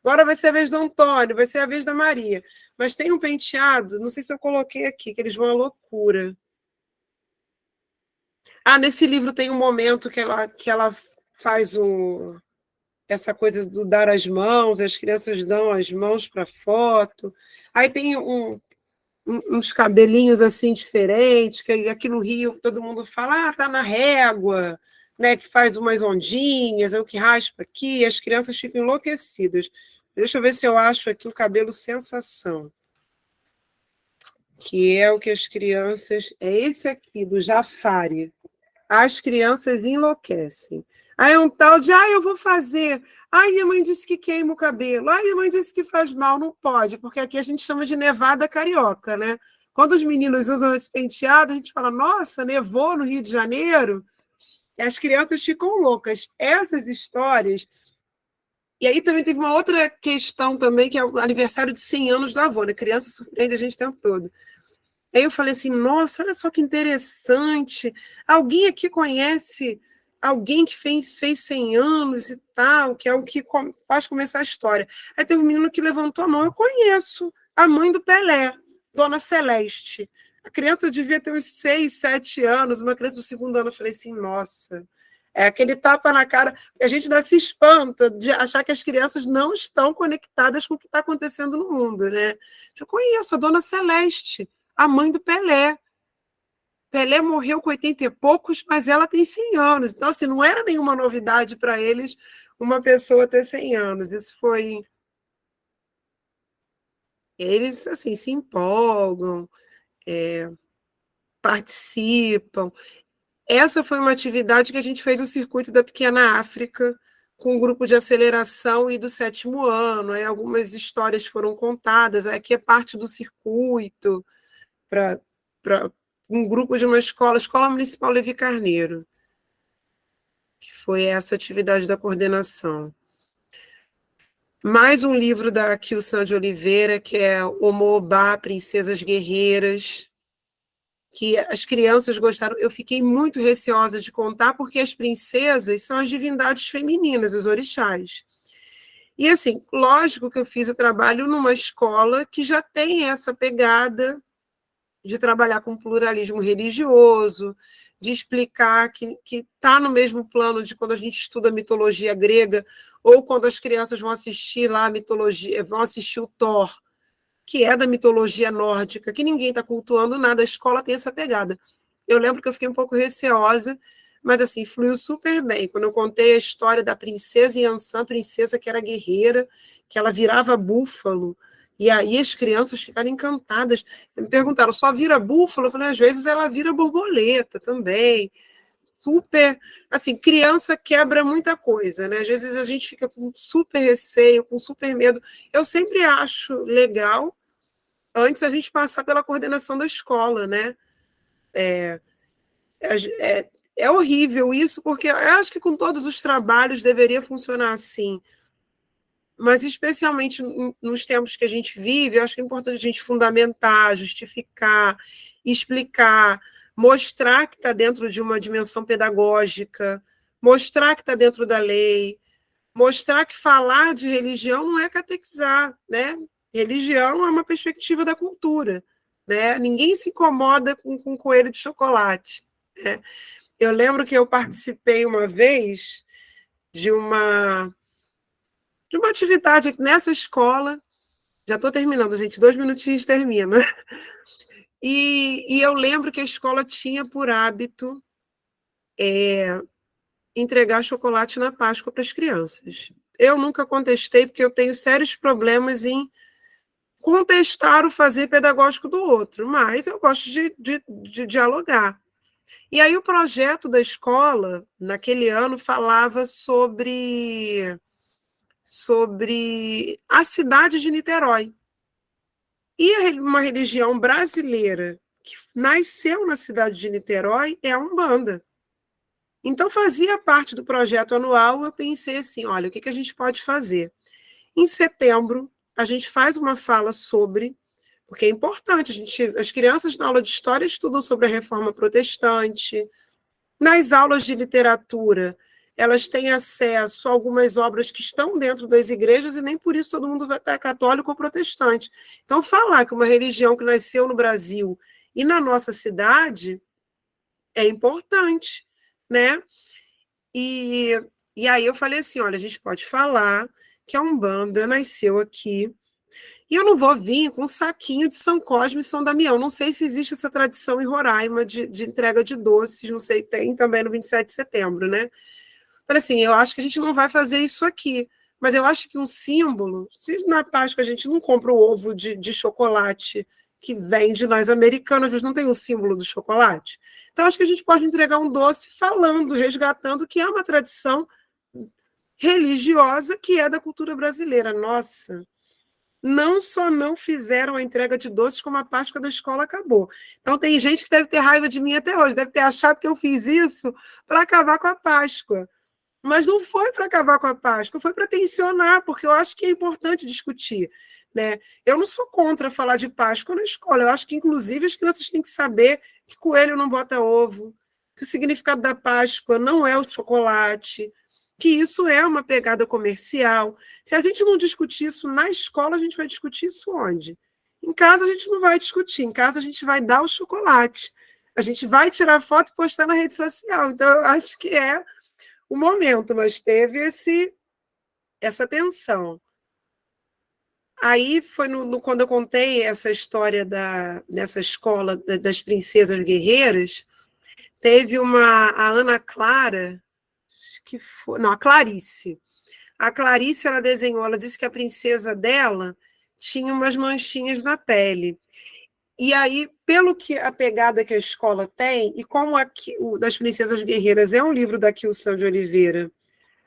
agora vai ser a vez do Antônio, vai ser a vez da Maria. Mas tem um penteado, não sei se eu coloquei aqui, que eles vão à loucura. Nesse livro tem um momento que ela faz essa coisa do dar as mãos, as crianças dão as mãos para a foto. Aí tem uns cabelinhos assim diferentes, que aqui no Rio todo mundo fala, tá na régua, né, que faz umas ondinhas, é o que raspa aqui, as crianças ficam enlouquecidas. Deixa eu ver se eu acho aqui o cabelo sensação, que é o que as crianças... É esse aqui, do Jafari. As crianças enlouquecem. Aí é um tal de, eu vou fazer. Minha mãe disse que queima o cabelo. Minha mãe disse que faz mal. Não pode, porque aqui a gente chama de nevada carioca, né? Quando os meninos usam esse penteado, a gente fala, nossa, nevou no Rio de Janeiro. E as crianças ficam loucas. Essas histórias... E aí também teve uma outra questão também, que é o aniversário de 100 anos da avó, né? Criança surpreende a gente o tempo todo. Aí eu falei assim, nossa, olha só que interessante. Alguém aqui conhece alguém que fez 100 anos e tal, que é o que faz começar a história. Aí teve um menino que levantou a mão, eu conheço a mãe do Pelé, Dona Celeste. A criança devia ter uns 6, 7 anos, uma criança do segundo ano. Eu falei assim, nossa... É aquele tapa na cara. A gente ainda se espanta de achar que as crianças não estão conectadas com o que está acontecendo no mundo, né? Eu conheço a Dona Celeste, a mãe do Pelé. Pelé morreu com 80 e poucos, mas ela tem 100 anos. Então, assim, não era nenhuma novidade para eles uma pessoa ter 100 anos. Isso foi... Eles, assim, se empolgam, participam. Essa foi uma atividade que a gente fez o circuito da Pequena África, com um grupo de aceleração e do 7º ano. Aí algumas histórias foram contadas, aqui é parte do circuito, para um grupo de uma escola, Escola Municipal Levi Carneiro, que foi essa atividade da coordenação. Mais um livro da Kilsan de Oliveira, que é Omoobá, Princesas Guerreiras, que as crianças gostaram. Eu fiquei muito receosa de contar, porque as princesas são as divindades femininas, os orixás. E, assim, lógico que eu fiz o trabalho numa escola que já tem essa pegada de trabalhar com pluralismo religioso, de explicar que está no mesmo plano de quando a gente estuda mitologia grega, ou quando as crianças vão assistir lá a mitologia, vão assistir o Thor, que é da mitologia nórdica, que ninguém está cultuando nada, a escola tem essa pegada. Eu lembro que eu fiquei um pouco receosa, mas assim, fluiu super bem. Quando eu contei a história da princesa Yansan, princesa que era guerreira, que ela virava búfalo, e aí as crianças ficaram encantadas. Me perguntaram, só vira búfalo? Eu falei, às vezes ela vira borboleta também. Super, assim, criança quebra muita coisa, né? Às vezes a gente fica com super receio, com super medo. Eu sempre acho legal, antes a gente passar pela coordenação da escola, né? É horrível isso, porque eu acho que com todos os trabalhos deveria funcionar assim. Mas, especialmente nos tempos que a gente vive, eu acho que é importante a gente fundamentar, justificar, explicar, mostrar que está dentro de uma dimensão pedagógica, mostrar que está dentro da lei, mostrar que falar de religião não é catequizar, né? Religião é uma perspectiva da cultura, né? Ninguém se incomoda com coelho de chocolate, né? Eu lembro que eu participei uma vez de uma atividade aqui nessa escola. Já estou terminando, gente, 2 minutinhos termina. E eu lembro que a escola tinha por hábito entregar chocolate na Páscoa para as crianças. Eu nunca contestei, porque eu tenho sérios problemas em contestar o fazer pedagógico do outro, mas eu gosto de dialogar. E aí o projeto da escola, naquele ano, falava sobre a cidade de Niterói. E uma religião brasileira que nasceu na cidade de Niterói é a Umbanda. Então, fazia parte do projeto anual, eu pensei assim, olha, o que a gente pode fazer? Em setembro, a gente faz uma fala sobre, porque é importante, as crianças na aula de história estudam sobre a reforma protestante, nas aulas de literatura, elas têm acesso a algumas obras que estão dentro das igrejas e nem por isso todo mundo vai estar católico ou protestante. Então, falar que uma religião que nasceu no Brasil e na nossa cidade é importante, né? E aí eu falei assim, olha, a gente pode falar que a Umbanda nasceu aqui e eu não vou vir com um saquinho de São Cosme e São Damião. Não sei se existe essa tradição em Roraima de entrega de doces, não sei, tem também no 27 de setembro, né? Falei assim, eu acho que a gente não vai fazer isso aqui, mas eu acho que um símbolo, se na Páscoa a gente não compra o ovo de chocolate que vem de nós americanos, mas não tem o símbolo do chocolate, então acho que a gente pode entregar um doce falando, resgatando que é uma tradição religiosa que é da cultura brasileira. Nossa, não só não fizeram a entrega de doces, como a Páscoa da escola acabou. Então, tem gente que deve ter raiva de mim até hoje, deve ter achado que eu fiz isso para acabar com a Páscoa. Mas não foi para acabar com a Páscoa, foi para tensionar, porque eu acho que é importante discutir, né? Eu não sou contra falar de Páscoa na escola, eu acho que, inclusive, as crianças têm que saber que coelho não bota ovo, que o significado da Páscoa não é o chocolate, que isso é uma pegada comercial. Se a gente não discutir isso na escola, a gente vai discutir isso onde? Em casa a gente não vai discutir, em casa a gente vai dar o chocolate, a gente vai tirar foto e postar na rede social. Então, eu acho que é o momento, mas teve essa tensão. Aí foi quando eu contei essa história nessa escola das princesas guerreiras, teve a Ana Clara, que foi, não, a Clarice. A Clarice, ela desenhou, ela disse que a princesa dela tinha umas manchinhas na pele. E aí, pelo que a pegada que a escola tem, e como o das Princesas Guerreiras é um livro da Kilsan de Oliveira,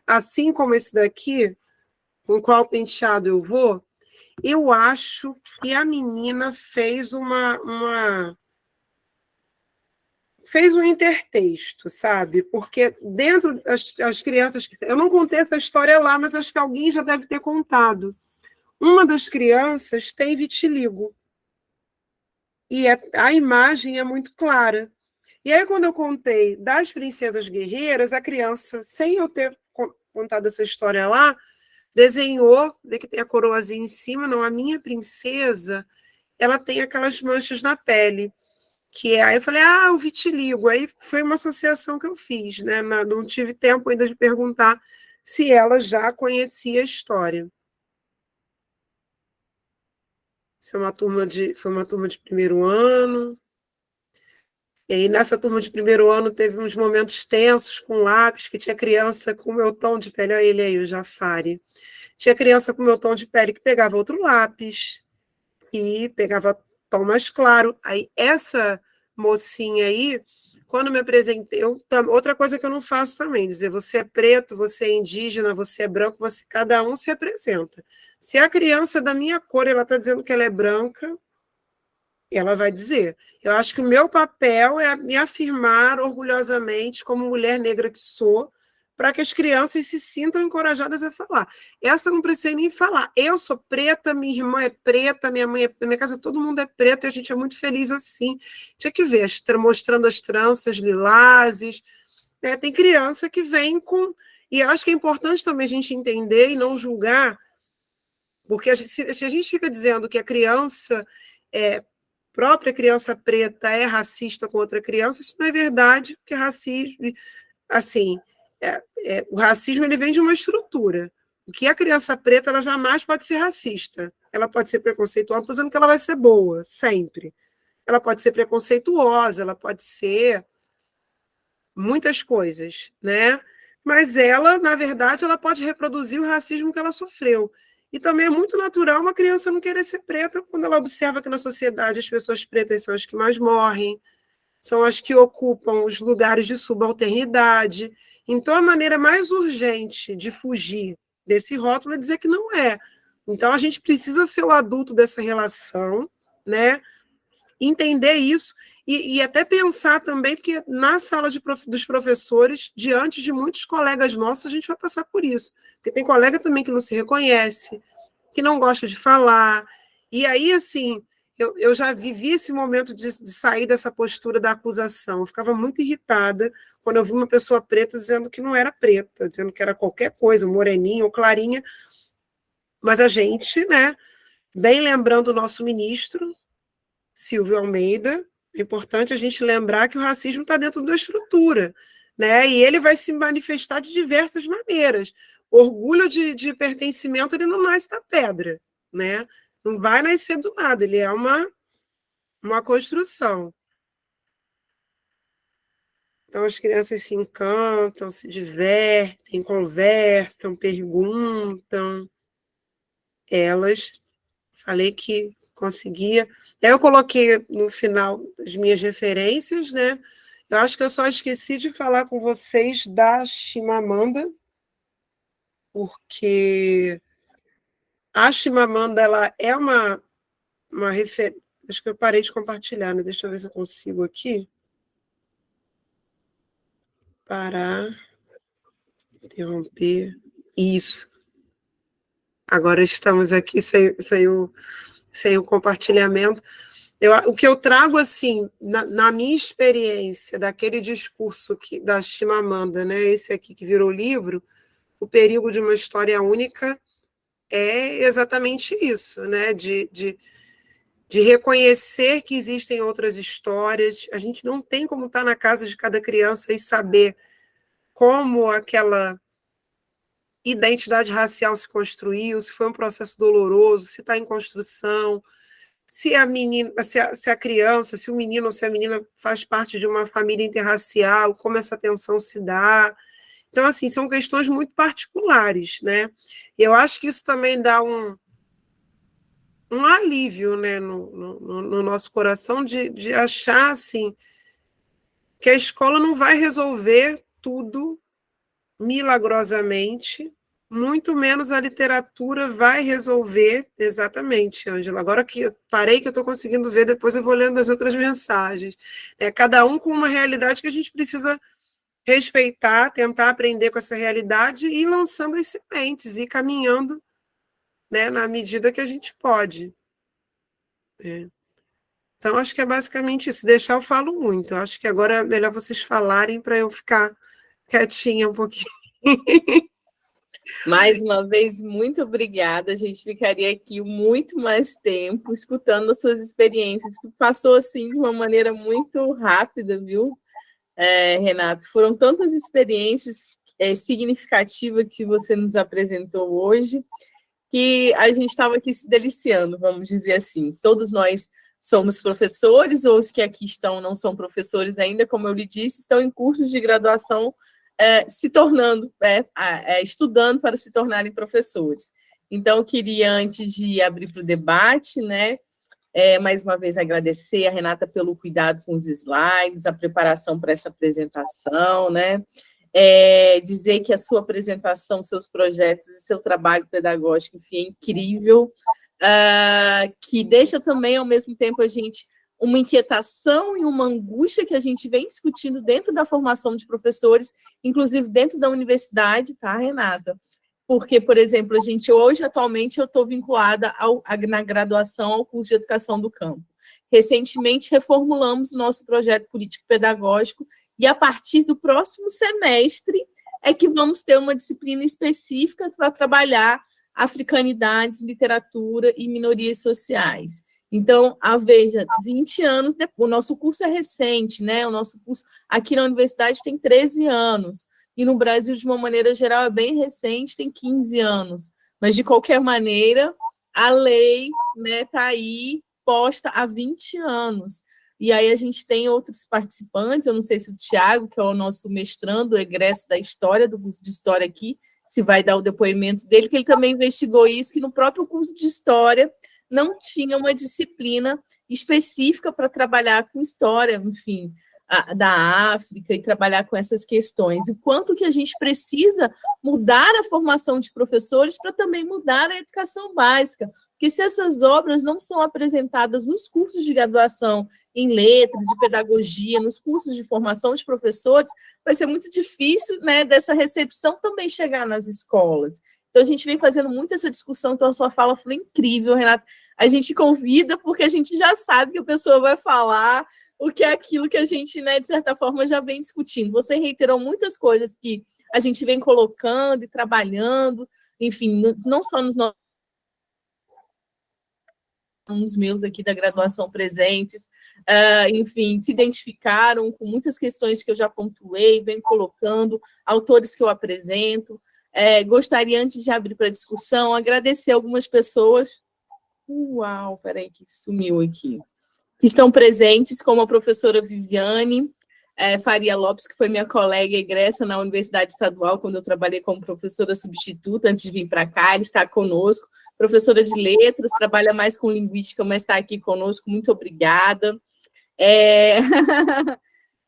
assim como esse daqui, com qual penteado eu vou, eu acho que a menina fez fez um intertexto, sabe? Porque dentro das crianças... Eu não contei essa história lá, mas acho que alguém já deve ter contado. Uma das crianças tem vitiligo. E a imagem é muito clara. E aí, quando eu contei das princesas guerreiras, a criança, sem eu ter contado essa história lá, desenhou, vê que tem a coroazinha em cima, não, a minha princesa, ela tem aquelas manchas na pele, aí eu falei, o vitiligo. Aí foi uma associação que eu fiz, né? Não tive tempo ainda de perguntar se ela já conhecia a história. Foi uma turma de primeiro ano. E aí, nessa turma de primeiro ano, teve uns momentos tensos com lápis, que tinha criança com o meu tom de pele, olha ele aí, o Jafari. Tinha criança com o meu tom de pele que pegava outro lápis, que pegava tom mais claro. Aí, essa mocinha aí, quando me apresentei, outra coisa que eu não faço também, dizer você é preto, você é indígena, você é branco, cada um se apresenta. Se a criança da minha cor, ela está dizendo que ela é branca, ela vai dizer. Eu acho que o meu papel é me afirmar orgulhosamente como mulher negra que sou, para que as crianças se sintam encorajadas a falar. Essa eu não precisa nem falar. Eu sou preta, minha irmã é preta, minha mãe na minha casa todo mundo é preto e a gente é muito feliz assim. Tinha que ver, mostrando as tranças lilazes. Né? Tem criança que vem com... E eu acho que é importante também a gente entender e não julgar, porque se a gente fica dizendo que a criança... própria criança preta é racista com outra criança, isso não é verdade, porque racismo, assim, o racismo ele vem de uma estrutura. O que a criança preta, ela jamais pode ser racista. Ela pode ser preconceituosa, estou dizendo que ela vai ser boa, sempre. Ela pode ser preconceituosa, ela pode ser muitas coisas, né? Mas ela, na verdade, ela pode reproduzir o racismo que ela sofreu. E também é muito natural uma criança não querer ser preta quando ela observa que na sociedade as pessoas pretas são as que mais morrem, são as que ocupam os lugares de subalternidade. Então, a maneira mais urgente de fugir desse rótulo é dizer que não é. Então, a gente precisa ser o adulto dessa relação, né? Entender isso e até pensar também, porque na sala dos professores, diante de muitos colegas nossos, a gente vai passar por isso. Porque tem colega também que não se reconhece, que não gosta de falar. E aí, assim, eu já vivi esse momento de sair dessa postura da acusação. Eu ficava muito irritada quando eu vi uma pessoa preta dizendo que não era preta, dizendo que era qualquer coisa, moreninha ou clarinha. Mas a gente, né, bem lembrando o nosso ministro, Silvio Almeida, é importante a gente lembrar que o racismo está dentro da estrutura, né? E ele vai se manifestar de diversas maneiras. Orgulho de pertencimento, ele não nasce da pedra, né? Não vai nascer do nada, ele é uma construção. Então, as crianças se encantam, se divertem, conversam, perguntam. Elas, falei que conseguia. Aí eu coloquei no final as minhas referências, né? Eu acho que eu só esqueci de falar com vocês da Chimamanda, porque a Chimamanda, ela é uma referência. Acho que eu parei de compartilhar, né? Deixa eu ver se eu consigo aqui. Parar, interromper. Isso. Agora estamos aqui sem o compartilhamento. O que eu trago, assim, na minha experiência, daquele discurso da Chimamanda, né, esse aqui que virou livro, O Perigo de uma História Única, é exatamente isso, né, de reconhecer que existem outras histórias. A gente não tem como estar na casa de cada criança e saber como aquela identidade racial se construiu, se foi um processo doloroso, se está em construção, se a criança, se o menino ou se a menina faz parte de uma família interracial, como essa tensão se dá. Então, assim, são questões muito particulares, né? Eu acho que isso também dá um alívio, né, no nosso coração de achar, assim, que a escola não vai resolver tudo milagrosamente, muito menos a literatura vai resolver. Exatamente, Ângela. Agora que eu parei, que eu estou conseguindo ver, depois eu vou lendo as outras mensagens. Cada um com uma realidade que a gente precisa respeitar, tentar aprender com essa realidade e ir lançando as sementes, e caminhando, né, na medida que a gente pode. Então, acho que é basicamente isso. Deixar, eu falo muito. Acho que agora é melhor vocês falarem para eu ficar quietinha um pouquinho. Mais uma vez, muito obrigada. A gente ficaria aqui muito mais tempo escutando as suas experiências, que passou assim de uma maneira muito rápida, viu, Renato? Foram tantas experiências significativas que você nos apresentou hoje, que a gente estava aqui se deliciando, vamos dizer assim. Todos nós somos professores, ou os que aqui estão não são professores ainda, como eu lhe disse, estão em cursos de graduação, se tornando, estudando para se tornarem professores. Então, eu queria, antes de abrir para o debate, né, mais uma vez agradecer a Renata pelo cuidado com os slides, a preparação para essa apresentação, né, dizer que a sua apresentação, seus projetos e seu trabalho pedagógico, enfim, é incrível, que deixa também, ao mesmo tempo, a gente uma inquietação e uma angústia que a gente vem discutindo dentro da formação de professores, inclusive dentro da universidade, tá, Renata? Porque, por exemplo, a gente hoje, atualmente, eu estou vinculada na graduação ao curso de Educação do Campo. Recentemente, reformulamos o nosso projeto político-pedagógico e, a partir do próximo semestre, é que vamos ter uma disciplina específica para trabalhar africanidades, literatura e minorias sociais. Então, veja, 20 anos depois, o nosso curso é recente, né? O nosso curso aqui na universidade tem 13 anos, e no Brasil, de uma maneira geral, é bem recente, tem 15 anos. Mas, de qualquer maneira, a lei está aí posta há 20 anos. E aí a gente tem outros participantes, eu não sei se o Tiago, que é o nosso mestrando, o egresso da História, do curso de História aqui, se vai dar o depoimento dele, que ele também investigou isso, que no próprio curso de História não tinha uma disciplina específica para trabalhar com história, enfim, da África e trabalhar com essas questões. E quanto que a gente precisa mudar a formação de professores para também mudar a educação básica, porque se essas obras não são apresentadas nos cursos de graduação em letras, de pedagogia, nos cursos de formação de professores, vai ser muito difícil, né, dessa recepção também chegar nas escolas. Então, a gente vem fazendo muito essa discussão, então a sua fala foi incrível, Renata. A gente convida porque a gente já sabe que a pessoa vai falar o que é aquilo que a gente, né, de certa forma, já vem discutindo. Você reiterou muitas coisas que a gente vem colocando e trabalhando, enfim, não só nos meus aqui da graduação presentes, enfim, se identificaram com muitas questões que eu já pontuei, venho colocando, autores que eu apresento. Gostaria, antes de abrir para discussão, agradecer algumas pessoas. Uau, peraí, que sumiu aqui. Que estão presentes, como a professora Viviane Faria Lopes, que foi minha colega egressa na Universidade Estadual, quando eu trabalhei como professora substituta, antes de vir para cá, ela está conosco. Professora de letras, trabalha mais com linguística, mas está aqui conosco, muito obrigada.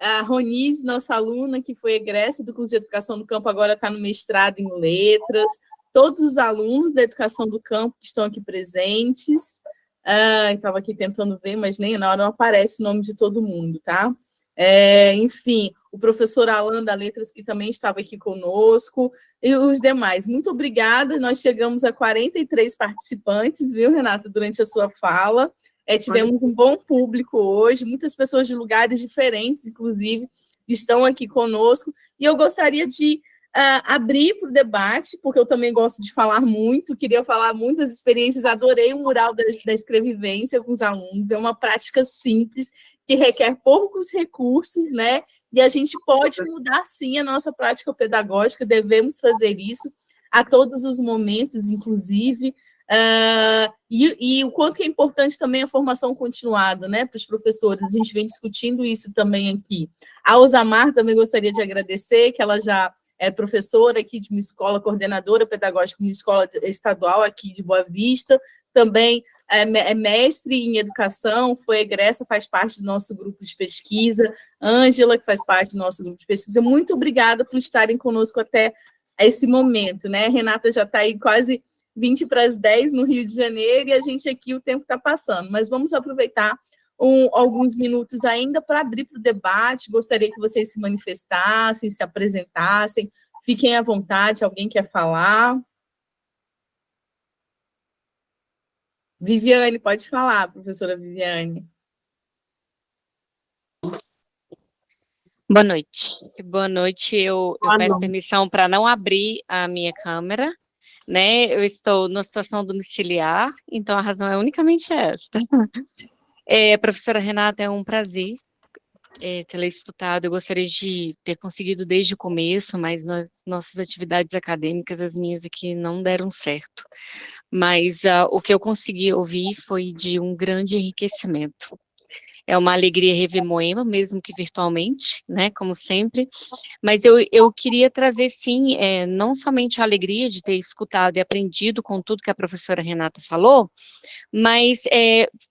A Ronise, nossa aluna, que foi egressa do curso de Educação do Campo, agora está no mestrado em letras. Todos os alunos da Educação do Campo que estão aqui presentes. Estava aqui tentando ver, mas nem na hora não aparece o nome de todo mundo, tá? Enfim, o professor Alan da Letras, que também estava aqui conosco, e os demais. Muito obrigada, nós chegamos a 43 participantes, viu, Renata, durante a sua fala. Tivemos um bom público hoje, muitas pessoas de lugares diferentes, inclusive, estão aqui conosco, e eu gostaria de abrir para o debate, porque eu também gosto de falar muito, queria falar muitas experiências, adorei o mural da escrevivência com os alunos, é uma prática simples, que requer poucos recursos, né? E a gente pode mudar, sim, a nossa prática pedagógica, devemos fazer isso a todos os momentos, inclusive, e o quanto é importante também a formação continuada, né, para os professores, a gente vem discutindo isso também aqui. A Osamar também gostaria de agradecer, que ela já é professora aqui de uma escola, coordenadora pedagógica de uma escola estadual aqui de Boa Vista, também é mestre em educação, foi egressa, faz parte do nosso grupo de pesquisa. Ângela, que faz parte do nosso grupo de pesquisa, muito obrigada por estarem conosco até a esse momento, né? A Renata já está aí quase 20 para as 10 no Rio de Janeiro, e a gente aqui, o tempo está passando, mas vamos aproveitar alguns minutos ainda para abrir para o debate. Gostaria que vocês se manifestassem, se apresentassem, fiquem à vontade, alguém quer falar? Viviane, pode falar, professora Viviane. Boa noite. Boa noite. Eu peço permissão para não abrir a minha câmera, né? Eu estou numa situação domiciliar, então a razão é unicamente esta. Professora Renata, é um prazer tê-la escutado. Eu gostaria de ter conseguido desde o começo, mas nossas atividades acadêmicas, as minhas aqui, não deram certo. Mas o que eu consegui ouvir foi de um grande enriquecimento. É uma alegria rever Moema, mesmo que virtualmente, né, como sempre, mas eu queria trazer, sim, não somente a alegria de ter escutado e aprendido com tudo que a professora Renata falou, mas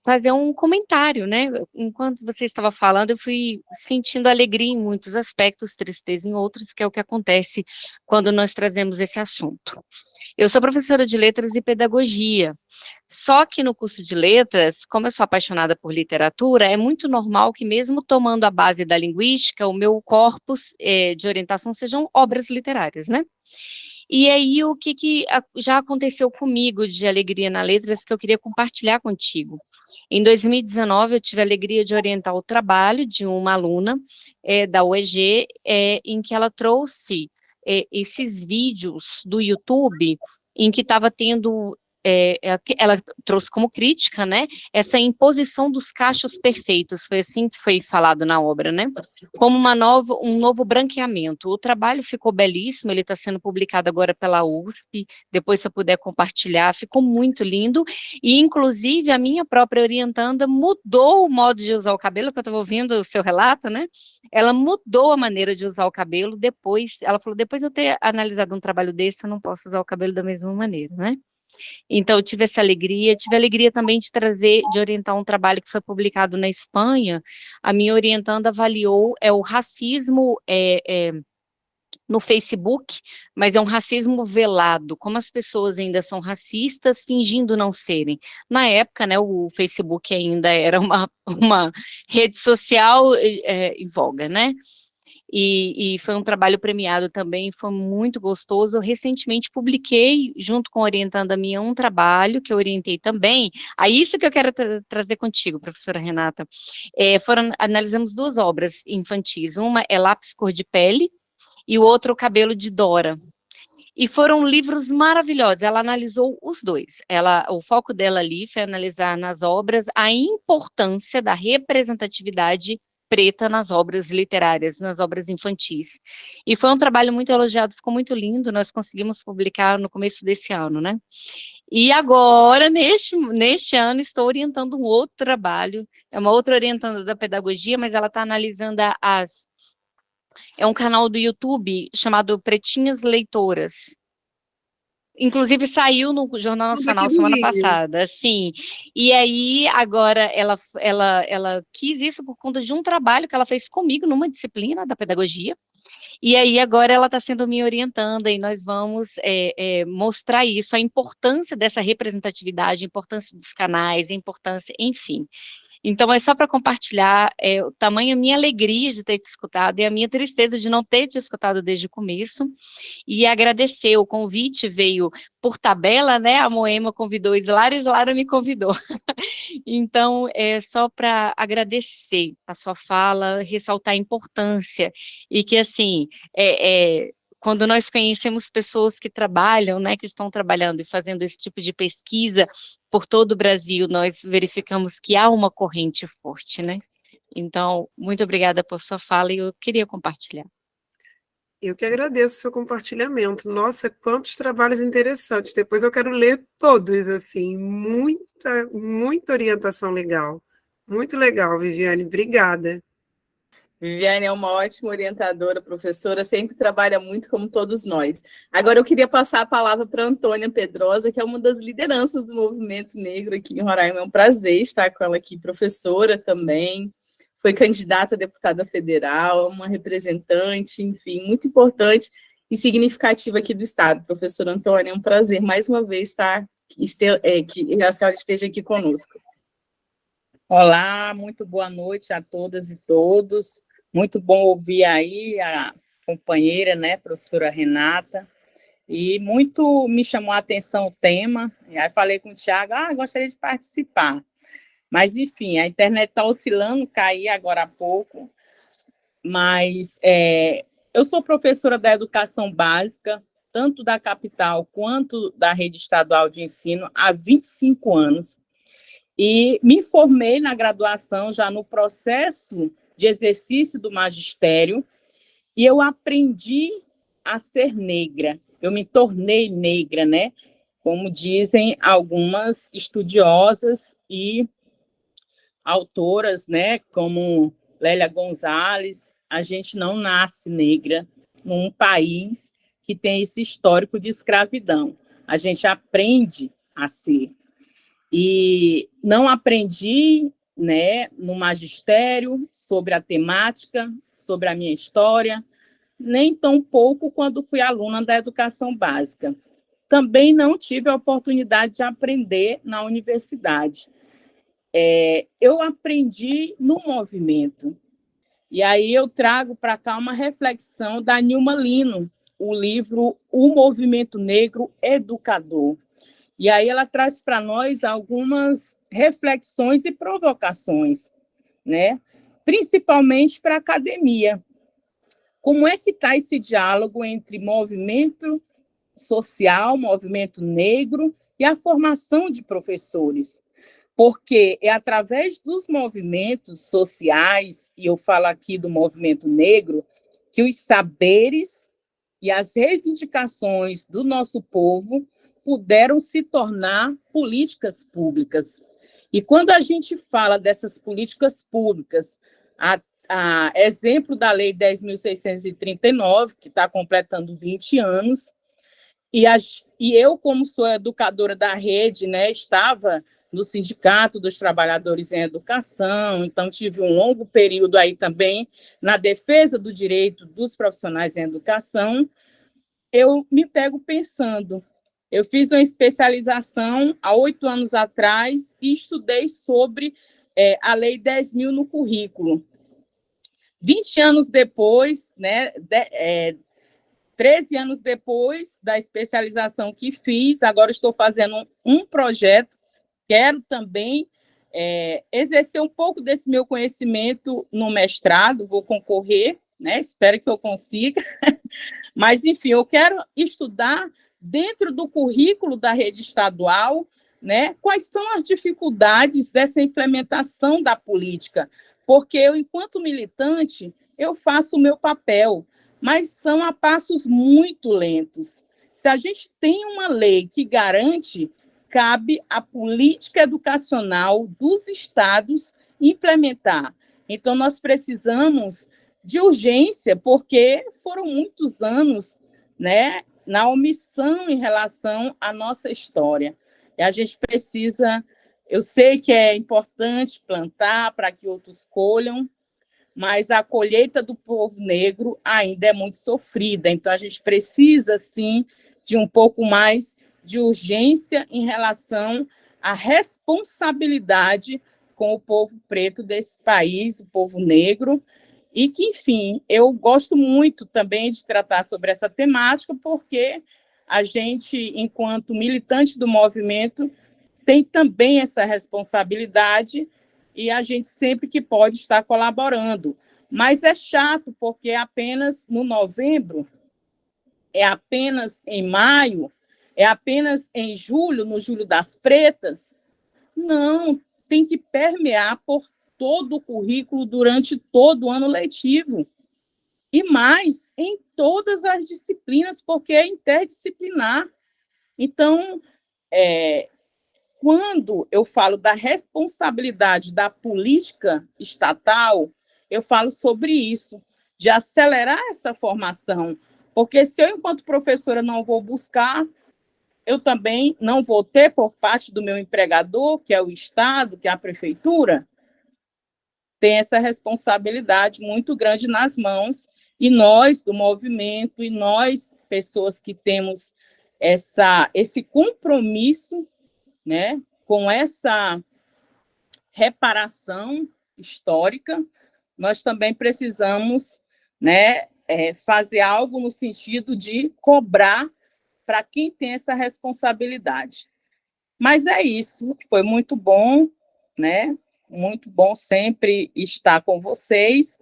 fazer um comentário, né, enquanto você estava falando, eu fui sentindo alegria em muitos aspectos, tristeza em outros, que é o que acontece quando nós trazemos esse assunto. Eu sou professora de letras e pedagogia, só que no curso de letras, como eu sou apaixonada por literatura, é muito normal que mesmo tomando a base da linguística, o meu corpus de orientação sejam obras literárias, né? E aí, o que já aconteceu comigo de alegria na letras que eu queria compartilhar contigo. Em 2019, eu tive a alegria de orientar o trabalho de uma aluna da UEG, em que ela trouxe esses vídeos do YouTube, em que estava tendo, ela trouxe como crítica, né, essa imposição dos cachos perfeitos, foi assim que foi falado na obra, né, como um novo branqueamento. O trabalho ficou belíssimo, ele está sendo publicado agora pela USP, depois se eu puder compartilhar, ficou muito lindo, e inclusive a minha própria orientanda mudou o modo de usar o cabelo, que eu estava ouvindo o seu relato, né, ela mudou a maneira de usar o cabelo depois, ela falou, depois de eu ter analisado um trabalho desse, eu não posso usar o cabelo da mesma maneira, né. Então, eu tive essa alegria, tive a alegria também de orientar um trabalho que foi publicado na Espanha. A minha orientanda avaliou o racismo no Facebook, mas é um racismo velado, como as pessoas ainda são racistas, fingindo não serem. Na época, né, o Facebook ainda era uma rede social em voga, né? E foi um trabalho premiado também, foi muito gostoso. Eu recentemente publiquei, junto com a orientanda minha, um trabalho que eu orientei também. Isso que eu quero trazer contigo, professora Renata. Analisamos 2 obras infantis, uma é Lápis Cor de Pele, e o outro, O Cabelo de Dora. E foram livros maravilhosos, ela analisou os dois. O foco dela ali foi analisar nas obras a importância da representatividade preta nas obras literárias, nas obras infantis. E foi um trabalho muito elogiado, ficou muito lindo, nós conseguimos publicar no começo desse ano, né? E agora, neste ano, estou orientando um outro trabalho, é uma outra orientanda da pedagogia, mas ela está analisando é um canal do YouTube chamado Pretinhas Leitoras. Inclusive saiu no Jornal Nacional semana passada, sim. E aí, agora, ela quis isso por conta de um trabalho que ela fez comigo numa disciplina da pedagogia. E aí, agora, ela está sendo minha orientanda e nós vamos mostrar isso, a importância dessa representatividade, a importância dos canais, a importância, enfim. Então, é só para compartilhar o tamanho, a minha alegria de ter te escutado e a minha tristeza de não ter te escutado desde o começo, e agradecer. O convite veio por tabela, né, a Moema convidou Islara me convidou. Então, é só para agradecer a sua fala, ressaltar a importância, e que, assim, quando nós conhecemos pessoas que trabalham, né, que estão trabalhando e fazendo esse tipo de pesquisa por todo o Brasil, nós verificamos que há uma corrente forte, né? Então, muito obrigada por sua fala e eu queria compartilhar. Eu que agradeço o seu compartilhamento. Nossa, quantos trabalhos interessantes. Depois eu quero ler todos, assim, muita orientação legal. Muito legal, Viviane, obrigada. Viviane é uma ótima orientadora, professora, sempre trabalha muito como todos nós. Agora eu queria passar a palavra para a Antônia Pedrosa, que é uma das lideranças do movimento negro aqui em Roraima. É um prazer estar com ela aqui, professora também, foi candidata a deputada federal, uma representante, enfim, muito importante. e significativa aqui do Estado. Professora Antônia, é um prazer, mais uma vez, que a senhora esteja aqui conosco. Olá, muito boa noite a todas e todos. Muito bom ouvir aí a companheira, né, professora Renata. E muito me chamou a atenção o tema. E aí falei com o Thiago, gostaria de participar. Mas, enfim, a internet está oscilando, caí agora há pouco. Mas eu sou professora da educação básica, tanto da capital quanto da rede estadual de ensino, há 25 anos. E me formei na graduação já no processo de exercício do magistério, e eu aprendi a ser negra. Eu me tornei negra, né? Como dizem algumas estudiosas e autoras, né? Como Lélia Gonzalez, a gente não nasce negra num país que tem esse histórico de escravidão. A gente aprende a ser. E não aprendi, né, no magistério sobre a temática, sobre a minha história, nem tão pouco quando fui aluna da educação básica. Também não tive a oportunidade de aprender na universidade. Eu aprendi no movimento. E aí eu trago para cá uma reflexão da Nilma Lino, o livro O Movimento Negro Educador. E aí ela traz para nós algumas reflexões e provocações, né? Principalmente para a academia. Como é que está esse diálogo entre movimento social, movimento negro e a formação de professores? Porque é através dos movimentos sociais, e eu falo aqui do movimento negro, que os saberes e as reivindicações do nosso povo puderam se tornar políticas públicas. E quando a gente fala dessas políticas públicas, a exemplo da Lei 10.639, que está completando 20 anos, e eu, como sou educadora da rede, né, estava no Sindicato dos Trabalhadores em Educação, então tive um longo período aí também na defesa do direito dos profissionais em educação, eu me pego pensando. Eu fiz uma especialização há 8 anos atrás e estudei sobre a Lei 10.000 no currículo. 20 anos depois, né, 13 anos depois da especialização que fiz, agora estou fazendo um projeto, quero também exercer um pouco desse meu conhecimento no mestrado, vou concorrer, né, espero que eu consiga, mas, enfim, eu quero estudar dentro do currículo da rede estadual, né, quais são as dificuldades dessa implementação da política, porque eu, enquanto militante, eu faço o meu papel, mas são a passos muito lentos. Se a gente tem uma lei que garante, cabe à política educacional dos estados implementar. Então, nós precisamos de urgência, porque foram muitos anos, né, na omissão em relação à nossa história. E a gente precisa, eu sei que é importante plantar para que outros colham, mas a colheita do povo negro ainda é muito sofrida, então a gente precisa, sim, de um pouco mais de urgência em relação à responsabilidade com o povo preto desse país, o povo negro, e que, enfim, eu gosto muito também de tratar sobre essa temática, porque a gente, enquanto militante do movimento, tem também essa responsabilidade e a gente sempre que pode está colaborando. Mas é chato, porque é apenas no novembro, é apenas em maio, é apenas em julho, no Julho das Pretas. Não, tem que permear por todo o currículo durante todo o ano letivo. E mais, em todas as disciplinas, porque é interdisciplinar. Então, quando eu falo da responsabilidade da política estatal, eu falo sobre isso, de acelerar essa formação. Porque se eu, enquanto professora, não vou buscar, eu também não vou ter, por parte do meu empregador, que é o Estado, que é a prefeitura, tem essa responsabilidade muito grande nas mãos, e nós, do movimento, e nós, pessoas que temos esse compromisso, né, com essa reparação histórica, nós também precisamos, né, fazer algo no sentido de cobrar para quem tem essa responsabilidade. Mas é isso, foi muito bom, né? Muito bom sempre estar com vocês.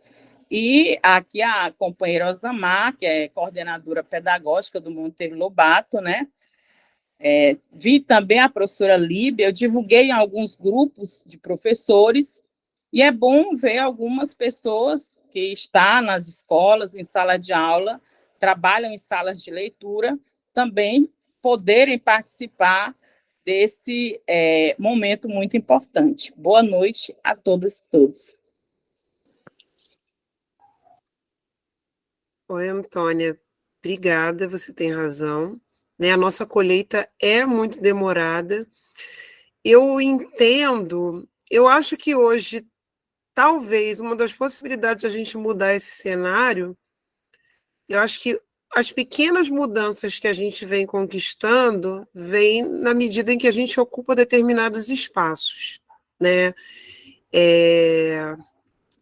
E aqui a companheira Osamar, que é coordenadora pedagógica do Monteiro Lobato, né? Vi também a professora Líbia, eu divulguei em alguns grupos de professores, e é bom ver algumas pessoas que estão nas escolas, em sala de aula, trabalham em salas de leitura, também poderem participar desse momento muito importante. Boa noite a todas e todos. Oi, Antônia, obrigada, você tem razão. Né? A nossa colheita é muito demorada. Eu entendo, eu acho que hoje, talvez, uma das possibilidades de a gente mudar esse cenário, eu acho que as pequenas mudanças que a gente vem conquistando vêm na medida em que a gente ocupa determinados espaços, né?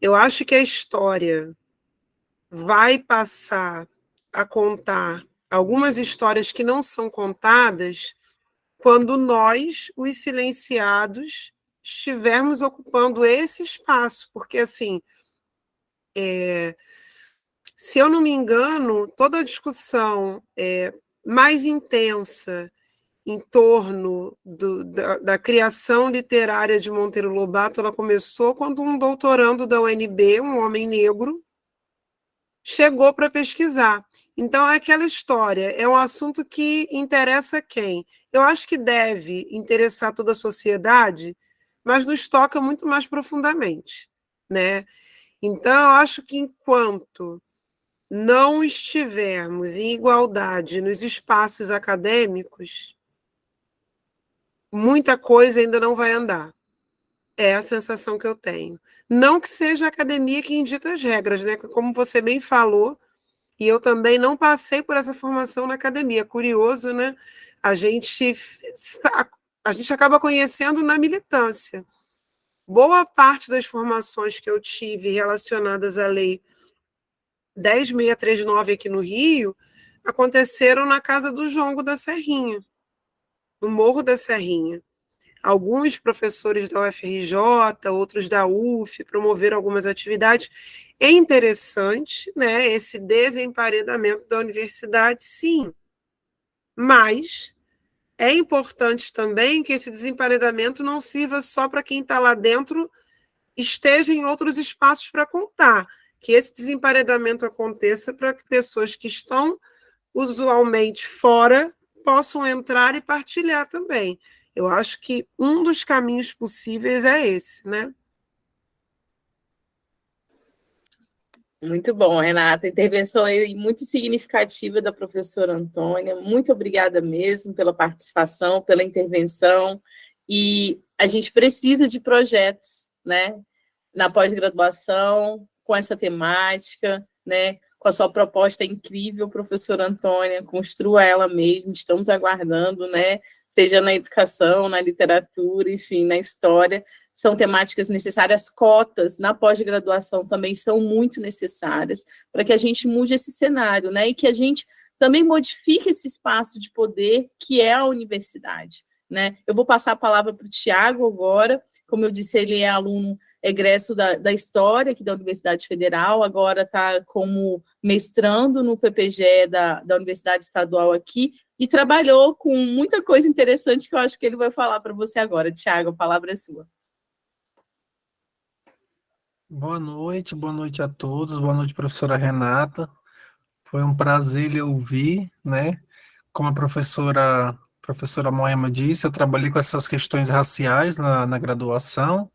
Eu acho que a história vai passar a contar algumas histórias que não são contadas quando nós, os silenciados, estivermos ocupando esse espaço, porque, assim, se eu não me engano, toda a discussão mais intensa em torno da criação literária de Monteiro Lobato, ela começou quando um doutorando da UNB, um homem negro, chegou para pesquisar. Então, é aquela história, é um assunto que interessa quem? Eu acho que deve interessar toda a sociedade, mas nos toca muito mais profundamente, né? Então, eu acho que enquanto não estivermos em igualdade nos espaços acadêmicos, muita coisa ainda não vai andar. É a sensação que eu tenho. Não que seja a academia que indita as regras, né? Como você bem falou, e eu também não passei por essa formação na academia. Curioso, né? A gente acaba conhecendo na militância. Boa parte das formações que eu tive relacionadas à lei 10.639 aqui no Rio aconteceram na casa do Jongo da Serrinha, no Morro da Serrinha. Alguns professores da UFRJ, outros da UF, promoveram algumas atividades. É interessante, né, esse desemparedamento da universidade, sim, mas é importante também que esse desemparedamento não sirva só para quem está lá dentro, esteja em outros espaços para contar, que esse desemparedamento aconteça para que pessoas que estão usualmente fora possam entrar e partilhar também. Eu acho que um dos caminhos possíveis é esse, né? Muito bom, Renata. Intervenção aí muito significativa da professora Antônia. Muito obrigada mesmo pela participação, pela intervenção. E a gente precisa de projetos, né? Na pós-graduação, com essa temática, né? Com a sua proposta incrível, professora Antônia. Construa ela mesmo, estamos aguardando, né? Seja na educação, na literatura, enfim, na história, são temáticas necessárias. Cotas na pós-graduação também são muito necessárias para que a gente mude esse cenário, né? E que a gente também modifique esse espaço de poder que é a universidade, né? Eu vou passar a palavra para o Tiago agora. Como eu disse, ele é aluno egresso da História aqui da Universidade Federal, agora está como mestrando no PPGE da Universidade Estadual aqui, e trabalhou com muita coisa interessante que eu acho que ele vai falar para você agora. Tiago, a palavra é sua. Boa noite a todos, boa noite, professora Renata. Foi um prazer lhe ouvir, né? Como a professora Moema disse, eu trabalhei com essas questões raciais na graduação.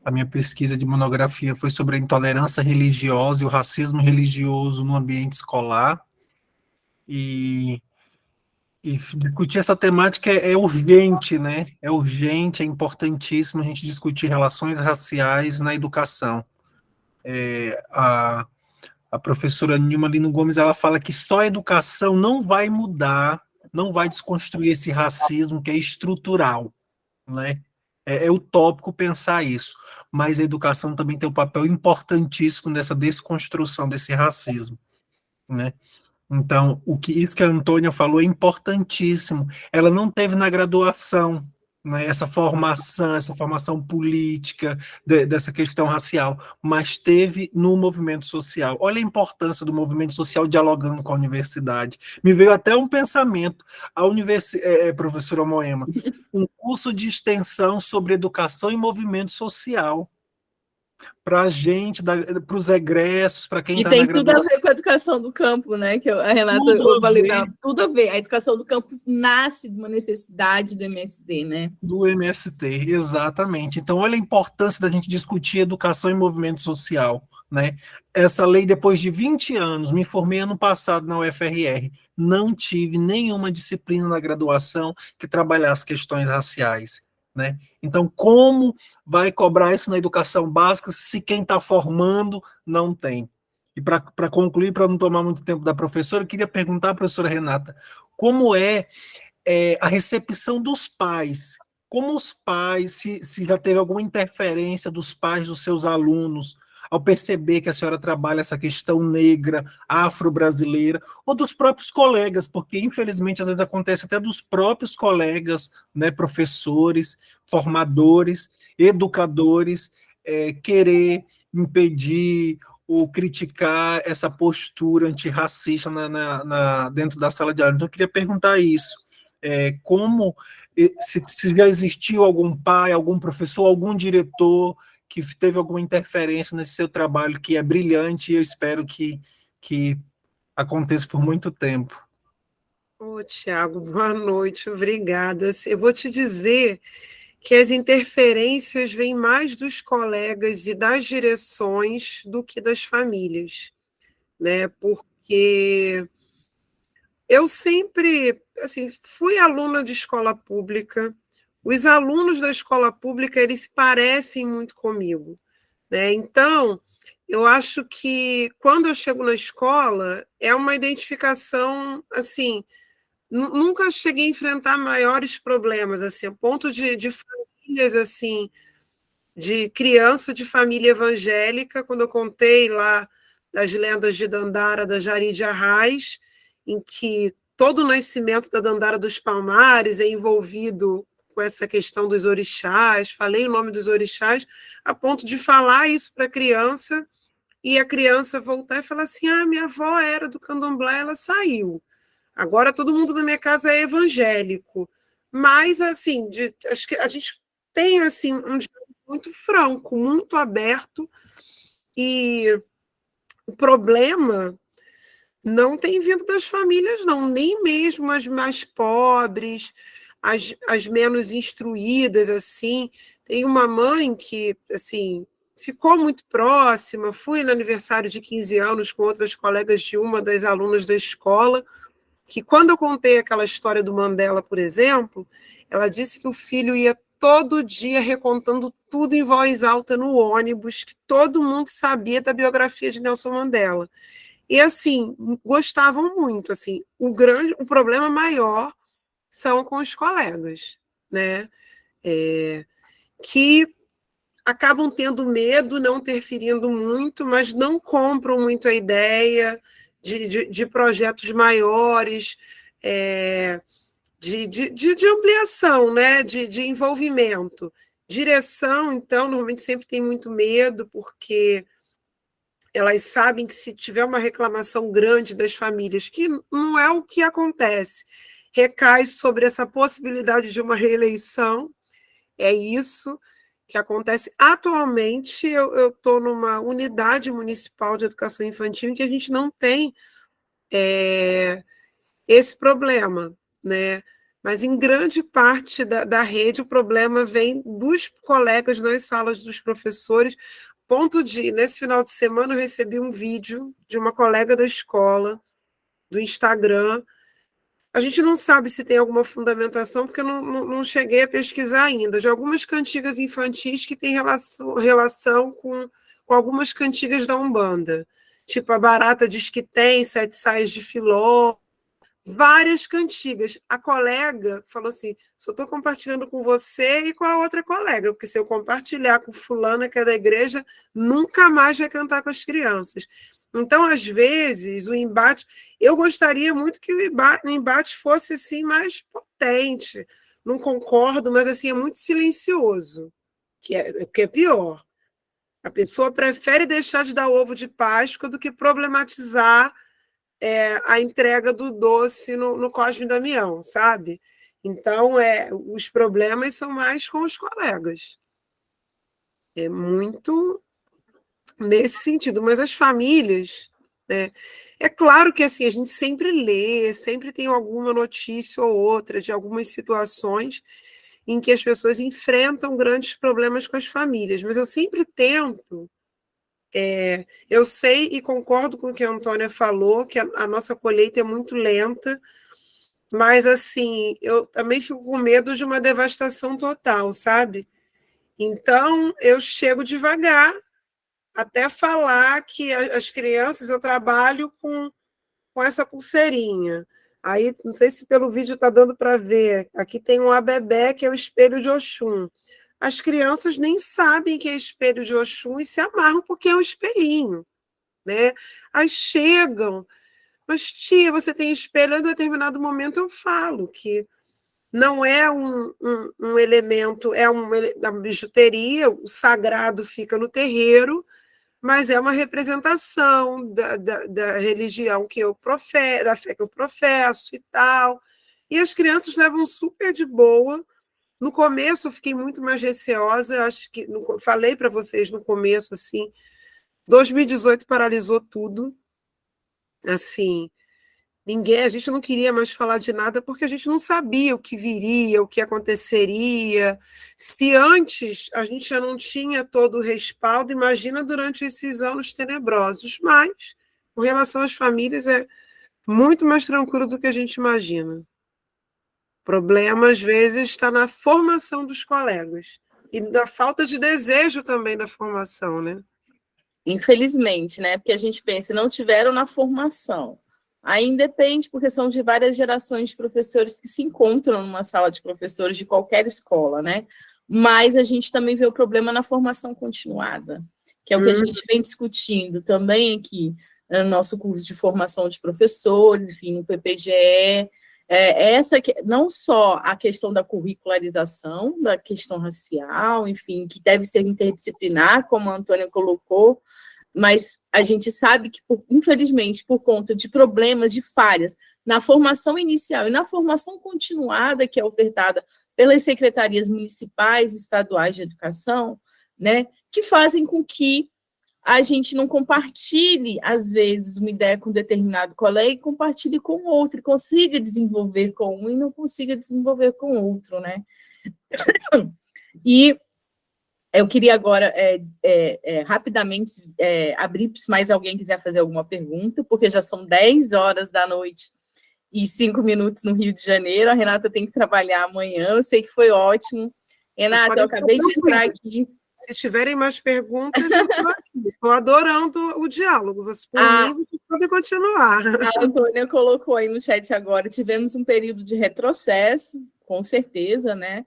A minha pesquisa de monografia foi sobre a intolerância religiosa e o racismo religioso no ambiente escolar. E discutir essa temática é urgente, né? É urgente, é importantíssimo a gente discutir relações raciais na educação. a professora Nilma Lino Gomes, ela fala que só a educação não vai mudar, não vai desconstruir esse racismo que é estrutural, né? É utópico pensar isso, mas a educação também tem um papel importantíssimo nessa desconstrução desse racismo, né? Então, isso que a Antônia falou é importantíssimo. Ela não teve na graduação, né, essa formação política dessa questão racial, mas teve no movimento social. Olha a importância do movimento social dialogando com a universidade. Me veio até um pensamento, professora Moema, um curso de extensão sobre educação e movimento social para a gente, para os egressos, para quem E está na tem tudo a graduação. ver com a educação do campo, né? Que a Renata, eu falei, tudo a ver. A educação do campo nasce de uma necessidade do MST, né? Do MST, exatamente. Então, olha a importância da gente discutir educação e movimento social, né? Essa lei, depois de 20 anos, me formei ano passado na UFRR, não tive nenhuma disciplina na graduação que trabalhasse questões raciais, né? Então, como vai cobrar isso na educação básica se quem está formando não tem? E para concluir, para não tomar muito tempo da professora, eu queria perguntar à professora Renata, como é a recepção dos pais? Como os pais, se já teve alguma interferência dos pais dos seus alunos, ao perceber que a senhora trabalha essa questão negra, afro-brasileira, ou dos próprios colegas, porque infelizmente às vezes acontece até dos próprios colegas, né, professores, formadores, educadores, querer impedir ou criticar essa postura antirracista dentro da sala de aula. Então eu queria perguntar isso. Como, se já existiu algum pai, algum professor, algum diretor que teve alguma interferência nesse seu trabalho, que é brilhante, e eu espero que aconteça por muito tempo. Tiago, boa noite, obrigada. Eu vou te dizer que as interferências vêm mais dos colegas e das direções do que das famílias, né? Porque eu sempre, assim, fui aluna de escola pública. Os alunos da escola pública, eles se parecem muito comigo, né? Então, eu acho que quando eu chego na escola, é uma identificação, assim, nunca cheguei a enfrentar maiores problemas, assim, a ponto de famílias, assim, de criança de família evangélica, quando eu contei lá das lendas de Dandara, da Jari de Arraes, em que todo o nascimento da Dandara dos Palmares é envolvido com essa questão dos orixás, falei o nome dos orixás, a ponto de falar isso para a criança, e a criança voltar e falar assim, minha avó era do candomblé, ela saiu. Agora todo mundo na minha casa é evangélico. Mas, assim, acho que a gente tem assim, um diálogo muito franco, muito aberto, e o problema não tem vindo das famílias, não, nem mesmo as mais pobres, as menos instruídas, assim. Tem uma mãe que, assim, ficou muito próxima, fui no aniversário de 15 anos com outras colegas de uma das alunas da escola, que quando eu contei aquela história do Mandela, por exemplo, ela disse que o filho ia todo dia recontando tudo em voz alta no ônibus, que todo mundo sabia da biografia de Nelson Mandela. E, assim, gostavam muito. Assim, o problema maior são com os colegas, né? Que acabam tendo medo, não interferindo muito, mas não compram muito a ideia de projetos maiores, de ampliação, né? de envolvimento. Direção, então, normalmente sempre tem muito medo, porque elas sabem que se tiver uma reclamação grande das famílias, que não é o que acontece, recai sobre essa possibilidade de uma reeleição, é isso que acontece. Atualmente, eu estou numa unidade municipal de educação infantil em que a gente não tem esse problema, né? Mas em grande parte da rede o problema vem dos colegas nas salas dos professores, ponto de, nesse final de semana, eu recebi um vídeo de uma colega da escola, do Instagram. A gente não sabe se tem alguma fundamentação, porque eu não cheguei a pesquisar ainda, de algumas cantigas infantis que têm relação com algumas cantigas da Umbanda. tipo A Barata Diz Que Tem, Sete Saias de Filó, várias cantigas. A colega falou assim, só estou compartilhando com você e com a outra colega, porque se eu compartilhar com fulana, que é da igreja, nunca mais vai cantar com as crianças. Então, às vezes, o embate... Eu gostaria muito que o embate fosse assim, mais potente. Não concordo, mas assim, é muito silencioso, que é pior. A pessoa prefere deixar de dar ovo de Páscoa do que problematizar a entrega do doce no Cosme e Damião, sabe? Então, os problemas são mais com os colegas. É muito nesse sentido. Mas as famílias, né? É claro que assim, a gente sempre lê, sempre tem alguma notícia ou outra de algumas situações em que as pessoas enfrentam grandes problemas com as famílias, mas eu sempre tento... eu sei e concordo com o que a Antônia falou, que a nossa colheita é muito lenta, mas, assim, eu também fico com medo de uma devastação total, sabe? Então, eu chego devagar, até falar que as crianças, eu trabalho com essa pulseirinha. Aí, não sei se pelo vídeo está dando para ver, aqui tem um abebé, que é o espelho de Oxum. As crianças nem sabem que é espelho de Oxum e se amarram porque é um espelhinho, né? Aí chegam, mas tia, você tem espelho? Em determinado momento eu falo que não é um elemento, é uma bijuteria, o sagrado fica no terreiro, mas é uma representação da religião que eu professo, da fé que eu professo e tal. E as crianças levam super de boa. No começo eu fiquei muito mais receosa, eu acho que falei para vocês no começo, assim, 2018 paralisou tudo, assim, a gente não queria mais falar de nada porque a gente não sabia o que viria, o que aconteceria. Se antes a gente já não tinha todo o respaldo, imagina durante esses anos tenebrosos. Mas, com relação às famílias, é muito mais tranquilo do que a gente imagina. O problema, às vezes, está na formação dos colegas e da falta de desejo também da formação, né? Infelizmente, né? Porque a gente pensa, não tiveram na formação. Aí depende, porque são de várias gerações de professores que se encontram numa sala de professores de qualquer escola, né? Mas a gente também vê o problema na formação continuada, que é o que a gente vem discutindo também aqui no nosso curso de formação de professores, enfim, no PPGE, não só a questão da curricularização, da questão racial, enfim, que deve ser interdisciplinar, como a Antônia colocou, mas a gente sabe que, infelizmente, por conta de problemas, de falhas na formação inicial e na formação continuada, que é ofertada pelas secretarias municipais e estaduais de educação, né, que fazem com que a gente não compartilhe, às vezes, uma ideia com um determinado colega e compartilhe com outro, e consiga desenvolver com um e não consiga desenvolver com outro, né? E eu queria agora, rapidamente, abrir se mais alguém quiser fazer alguma pergunta, porque já são 10 horas da noite e 5 minutos no Rio de Janeiro, a Renata tem que trabalhar amanhã, eu sei que foi ótimo. Renata, eu acabei de entrar aqui. Se tiverem mais perguntas, eu estou aqui. Estou adorando o diálogo. Vocês podem continuar. A Antônia colocou aí no chat agora, tivemos um período de retrocesso, com certeza, né?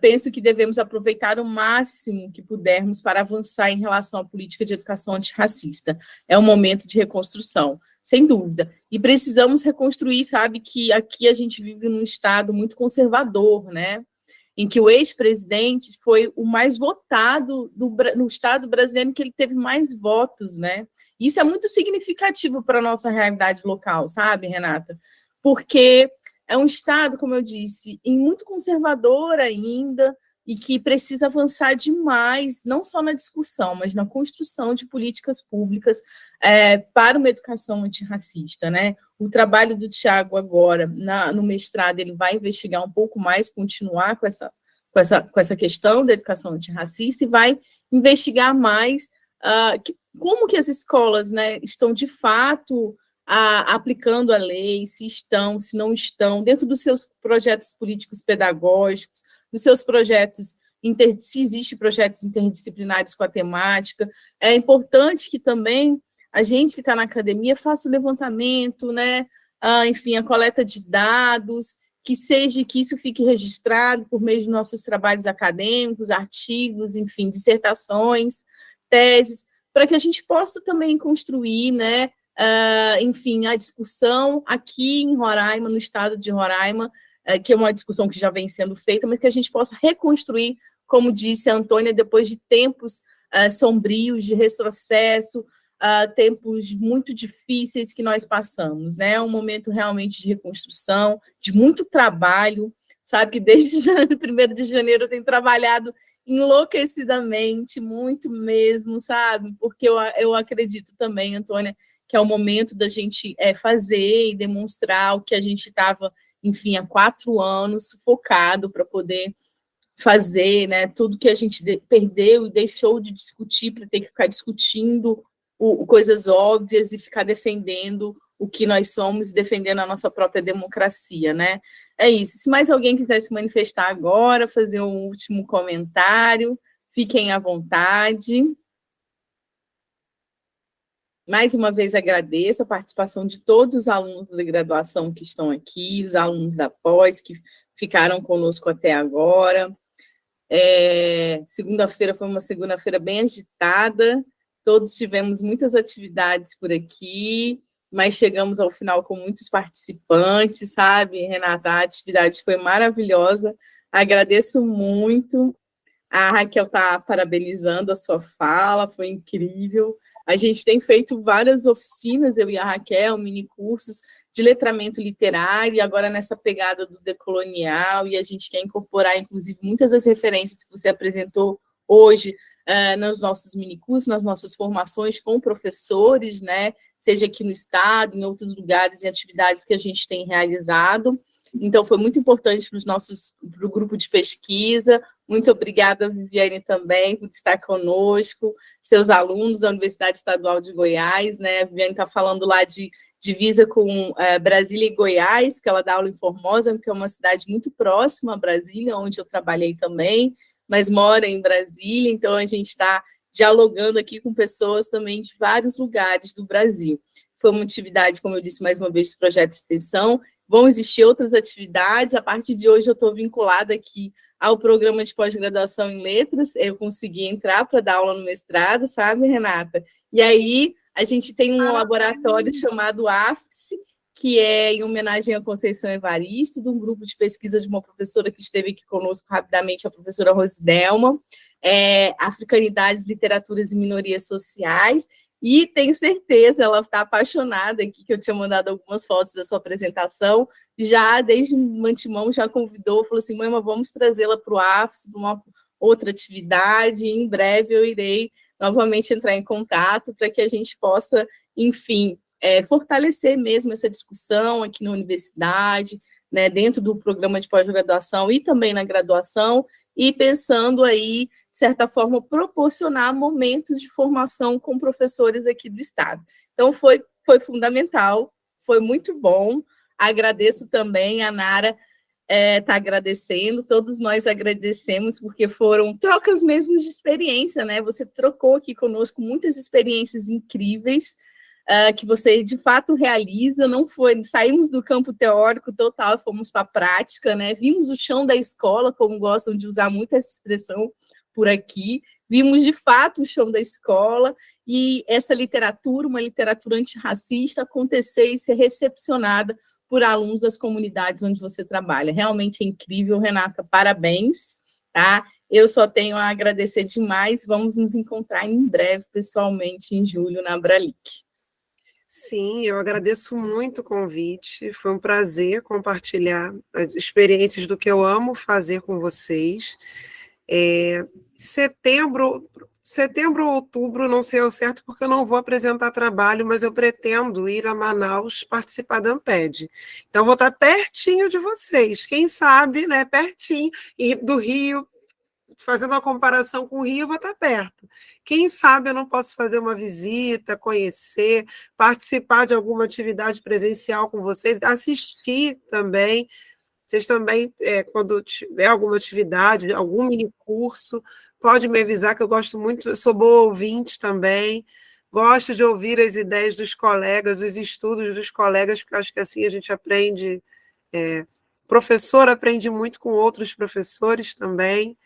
Penso que devemos aproveitar o máximo que pudermos para avançar em relação à política de educação antirracista. É um momento de reconstrução, sem dúvida. E precisamos reconstruir, sabe, que aqui a gente vive num estado muito conservador, né? Em que o ex-presidente foi o mais votado no Estado brasileiro, que ele teve mais votos, né? Isso é muito significativo para a nossa realidade local, sabe, Renata? Porque é um Estado, como eu disse, muito conservador ainda, e que precisa avançar demais, não só na discussão, mas na construção de políticas públicas para uma educação antirracista, né? O trabalho do Tiago agora, no mestrado, ele vai investigar um pouco mais, continuar com essa questão da educação antirracista e vai investigar mais como que as escolas, né, estão, de fato, aplicando a lei, se estão, se não estão, dentro dos seus projetos políticos pedagógicos, dos seus projetos, se existem projetos interdisciplinares com a temática. É importante que também a gente que está na academia faça o levantamento, né? Enfim, a coleta de dados, que isso fique registrado por meio de nossos trabalhos acadêmicos, artigos, enfim, dissertações, teses, para que a gente possa também construir, né, enfim, a discussão aqui em Roraima, no estado de Roraima, que é uma discussão que já vem sendo feita, mas que a gente possa reconstruir, como disse a Antônia, depois de tempos sombrios, de retrocesso, tempos muito difíceis que nós passamos, né? É um momento realmente de reconstrução, de muito trabalho, sabe, que desde 1º de janeiro eu tenho trabalhado enlouquecidamente, muito mesmo, sabe, porque eu acredito também, Antônia, que é o momento da gente fazer e demonstrar o que a gente estava, enfim, há 4 anos sufocado para poder fazer, né, tudo que a gente perdeu e deixou de discutir para ter que ficar discutindo coisas óbvias e ficar defendendo o que nós somos, defendendo a nossa própria democracia, né? É isso. Se mais alguém quiser se manifestar agora, fazer um último comentário, fiquem à vontade. Mais uma vez agradeço a participação de todos os alunos da graduação que estão aqui, os alunos da pós que ficaram conosco até agora. Segunda-feira foi uma segunda-feira bem agitada, todos tivemos muitas atividades por aqui, mas chegamos ao final com muitos participantes, sabe, Renata? A atividade foi maravilhosa, agradeço muito. A Raquel está parabenizando a sua fala, foi incrível. A gente tem feito várias oficinas, eu e a Raquel, mini-cursos de letramento literário, e agora nessa pegada do decolonial, e a gente quer incorporar, inclusive, muitas das referências que você apresentou hoje nos nossos minicursos, nas nossas formações com professores, né, seja aqui no estado, em outros lugares, em atividades que a gente tem realizado. Então, foi muito importante para o grupo de pesquisa. Muito obrigada, Viviane, também, por estar conosco, seus alunos da Universidade Estadual de Goiás, né? A Viviane está falando lá de divisa com Brasília e Goiás, porque ela dá aula em Formosa, que é uma cidade muito próxima a Brasília, onde eu trabalhei também, mas mora em Brasília, então a gente está dialogando aqui com pessoas também de vários lugares do Brasil. Foi uma atividade, como eu disse mais uma vez, do projeto de extensão. Vão existir outras atividades. A partir de hoje eu estou vinculada aqui ao programa de pós-graduação em letras. Eu consegui entrar para dar aula no mestrado, sabe, Renata? E aí a gente tem um laboratório chamado AFSE, que é em homenagem à Conceição Evaristo, de um grupo de pesquisa de uma professora que esteve aqui conosco rapidamente, a professora Rosidelma, Africanidades, Literaturas e Minorias Sociais, e tenho certeza, ela está apaixonada aqui, que eu tinha mandado algumas fotos da sua apresentação, já desde o antemão já convidou, falou assim, mãe, mas vamos trazê-la para o AFS, para uma outra atividade, e em breve eu irei novamente entrar em contato para que a gente possa, enfim, fortalecer mesmo essa discussão aqui na universidade, né, dentro do programa de pós-graduação e também na graduação, e pensando aí, de certa forma, proporcionar momentos de formação com professores aqui do estado. Então, foi fundamental, foi muito bom. Agradeço também, a Nara está agradecendo, todos nós agradecemos, porque foram trocas mesmo de experiência, né? Você trocou aqui conosco muitas experiências incríveis, que você, de fato, realiza, saímos do campo teórico total, fomos para a prática, né? Vimos o chão da escola, como gostam de usar muito essa expressão por aqui, vimos, de fato, o chão da escola, e essa literatura, uma literatura antirracista, acontecer e ser recepcionada por alunos das comunidades onde você trabalha. Realmente é incrível, Renata, parabéns, tá? Eu só tenho a agradecer demais, vamos nos encontrar em breve, pessoalmente, em julho, na Abralic. Sim, eu agradeço muito o convite, foi um prazer compartilhar as experiências do que eu amo fazer com vocês. Setembro ou outubro, não sei ao certo, porque eu não vou apresentar trabalho, mas eu pretendo ir a Manaus participar da Amped. Então, vou estar pertinho de vocês, quem sabe, né, pertinho, e do Rio, fazendo uma comparação com o Rio, eu vou estar perto. Quem sabe eu não posso fazer uma visita, conhecer, participar de alguma atividade presencial com vocês, assistir também. Vocês também, quando tiver alguma atividade, algum mini curso, pode me avisar, que eu gosto muito, eu sou boa ouvinte também, Gosto de ouvir as ideias dos colegas, os estudos dos colegas, porque acho que assim a gente aprende, professor aprende muito com outros professores também.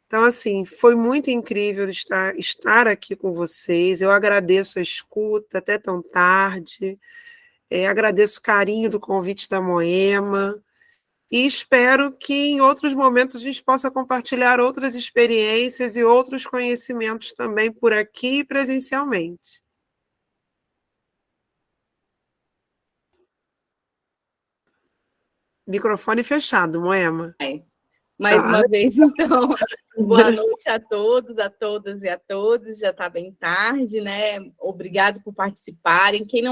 Então, assim, foi muito incrível estar aqui com vocês. Eu agradeço a escuta até tão tarde, agradeço o carinho do convite da Moema, e espero que em outros momentos a gente possa compartilhar outras experiências e outros conhecimentos também por aqui e presencialmente. Microfone fechado, Moema. Mais uma vez, então, boa noite a todos, a todas e a todos. Já está bem tarde, né? Obrigado por participarem. Quem não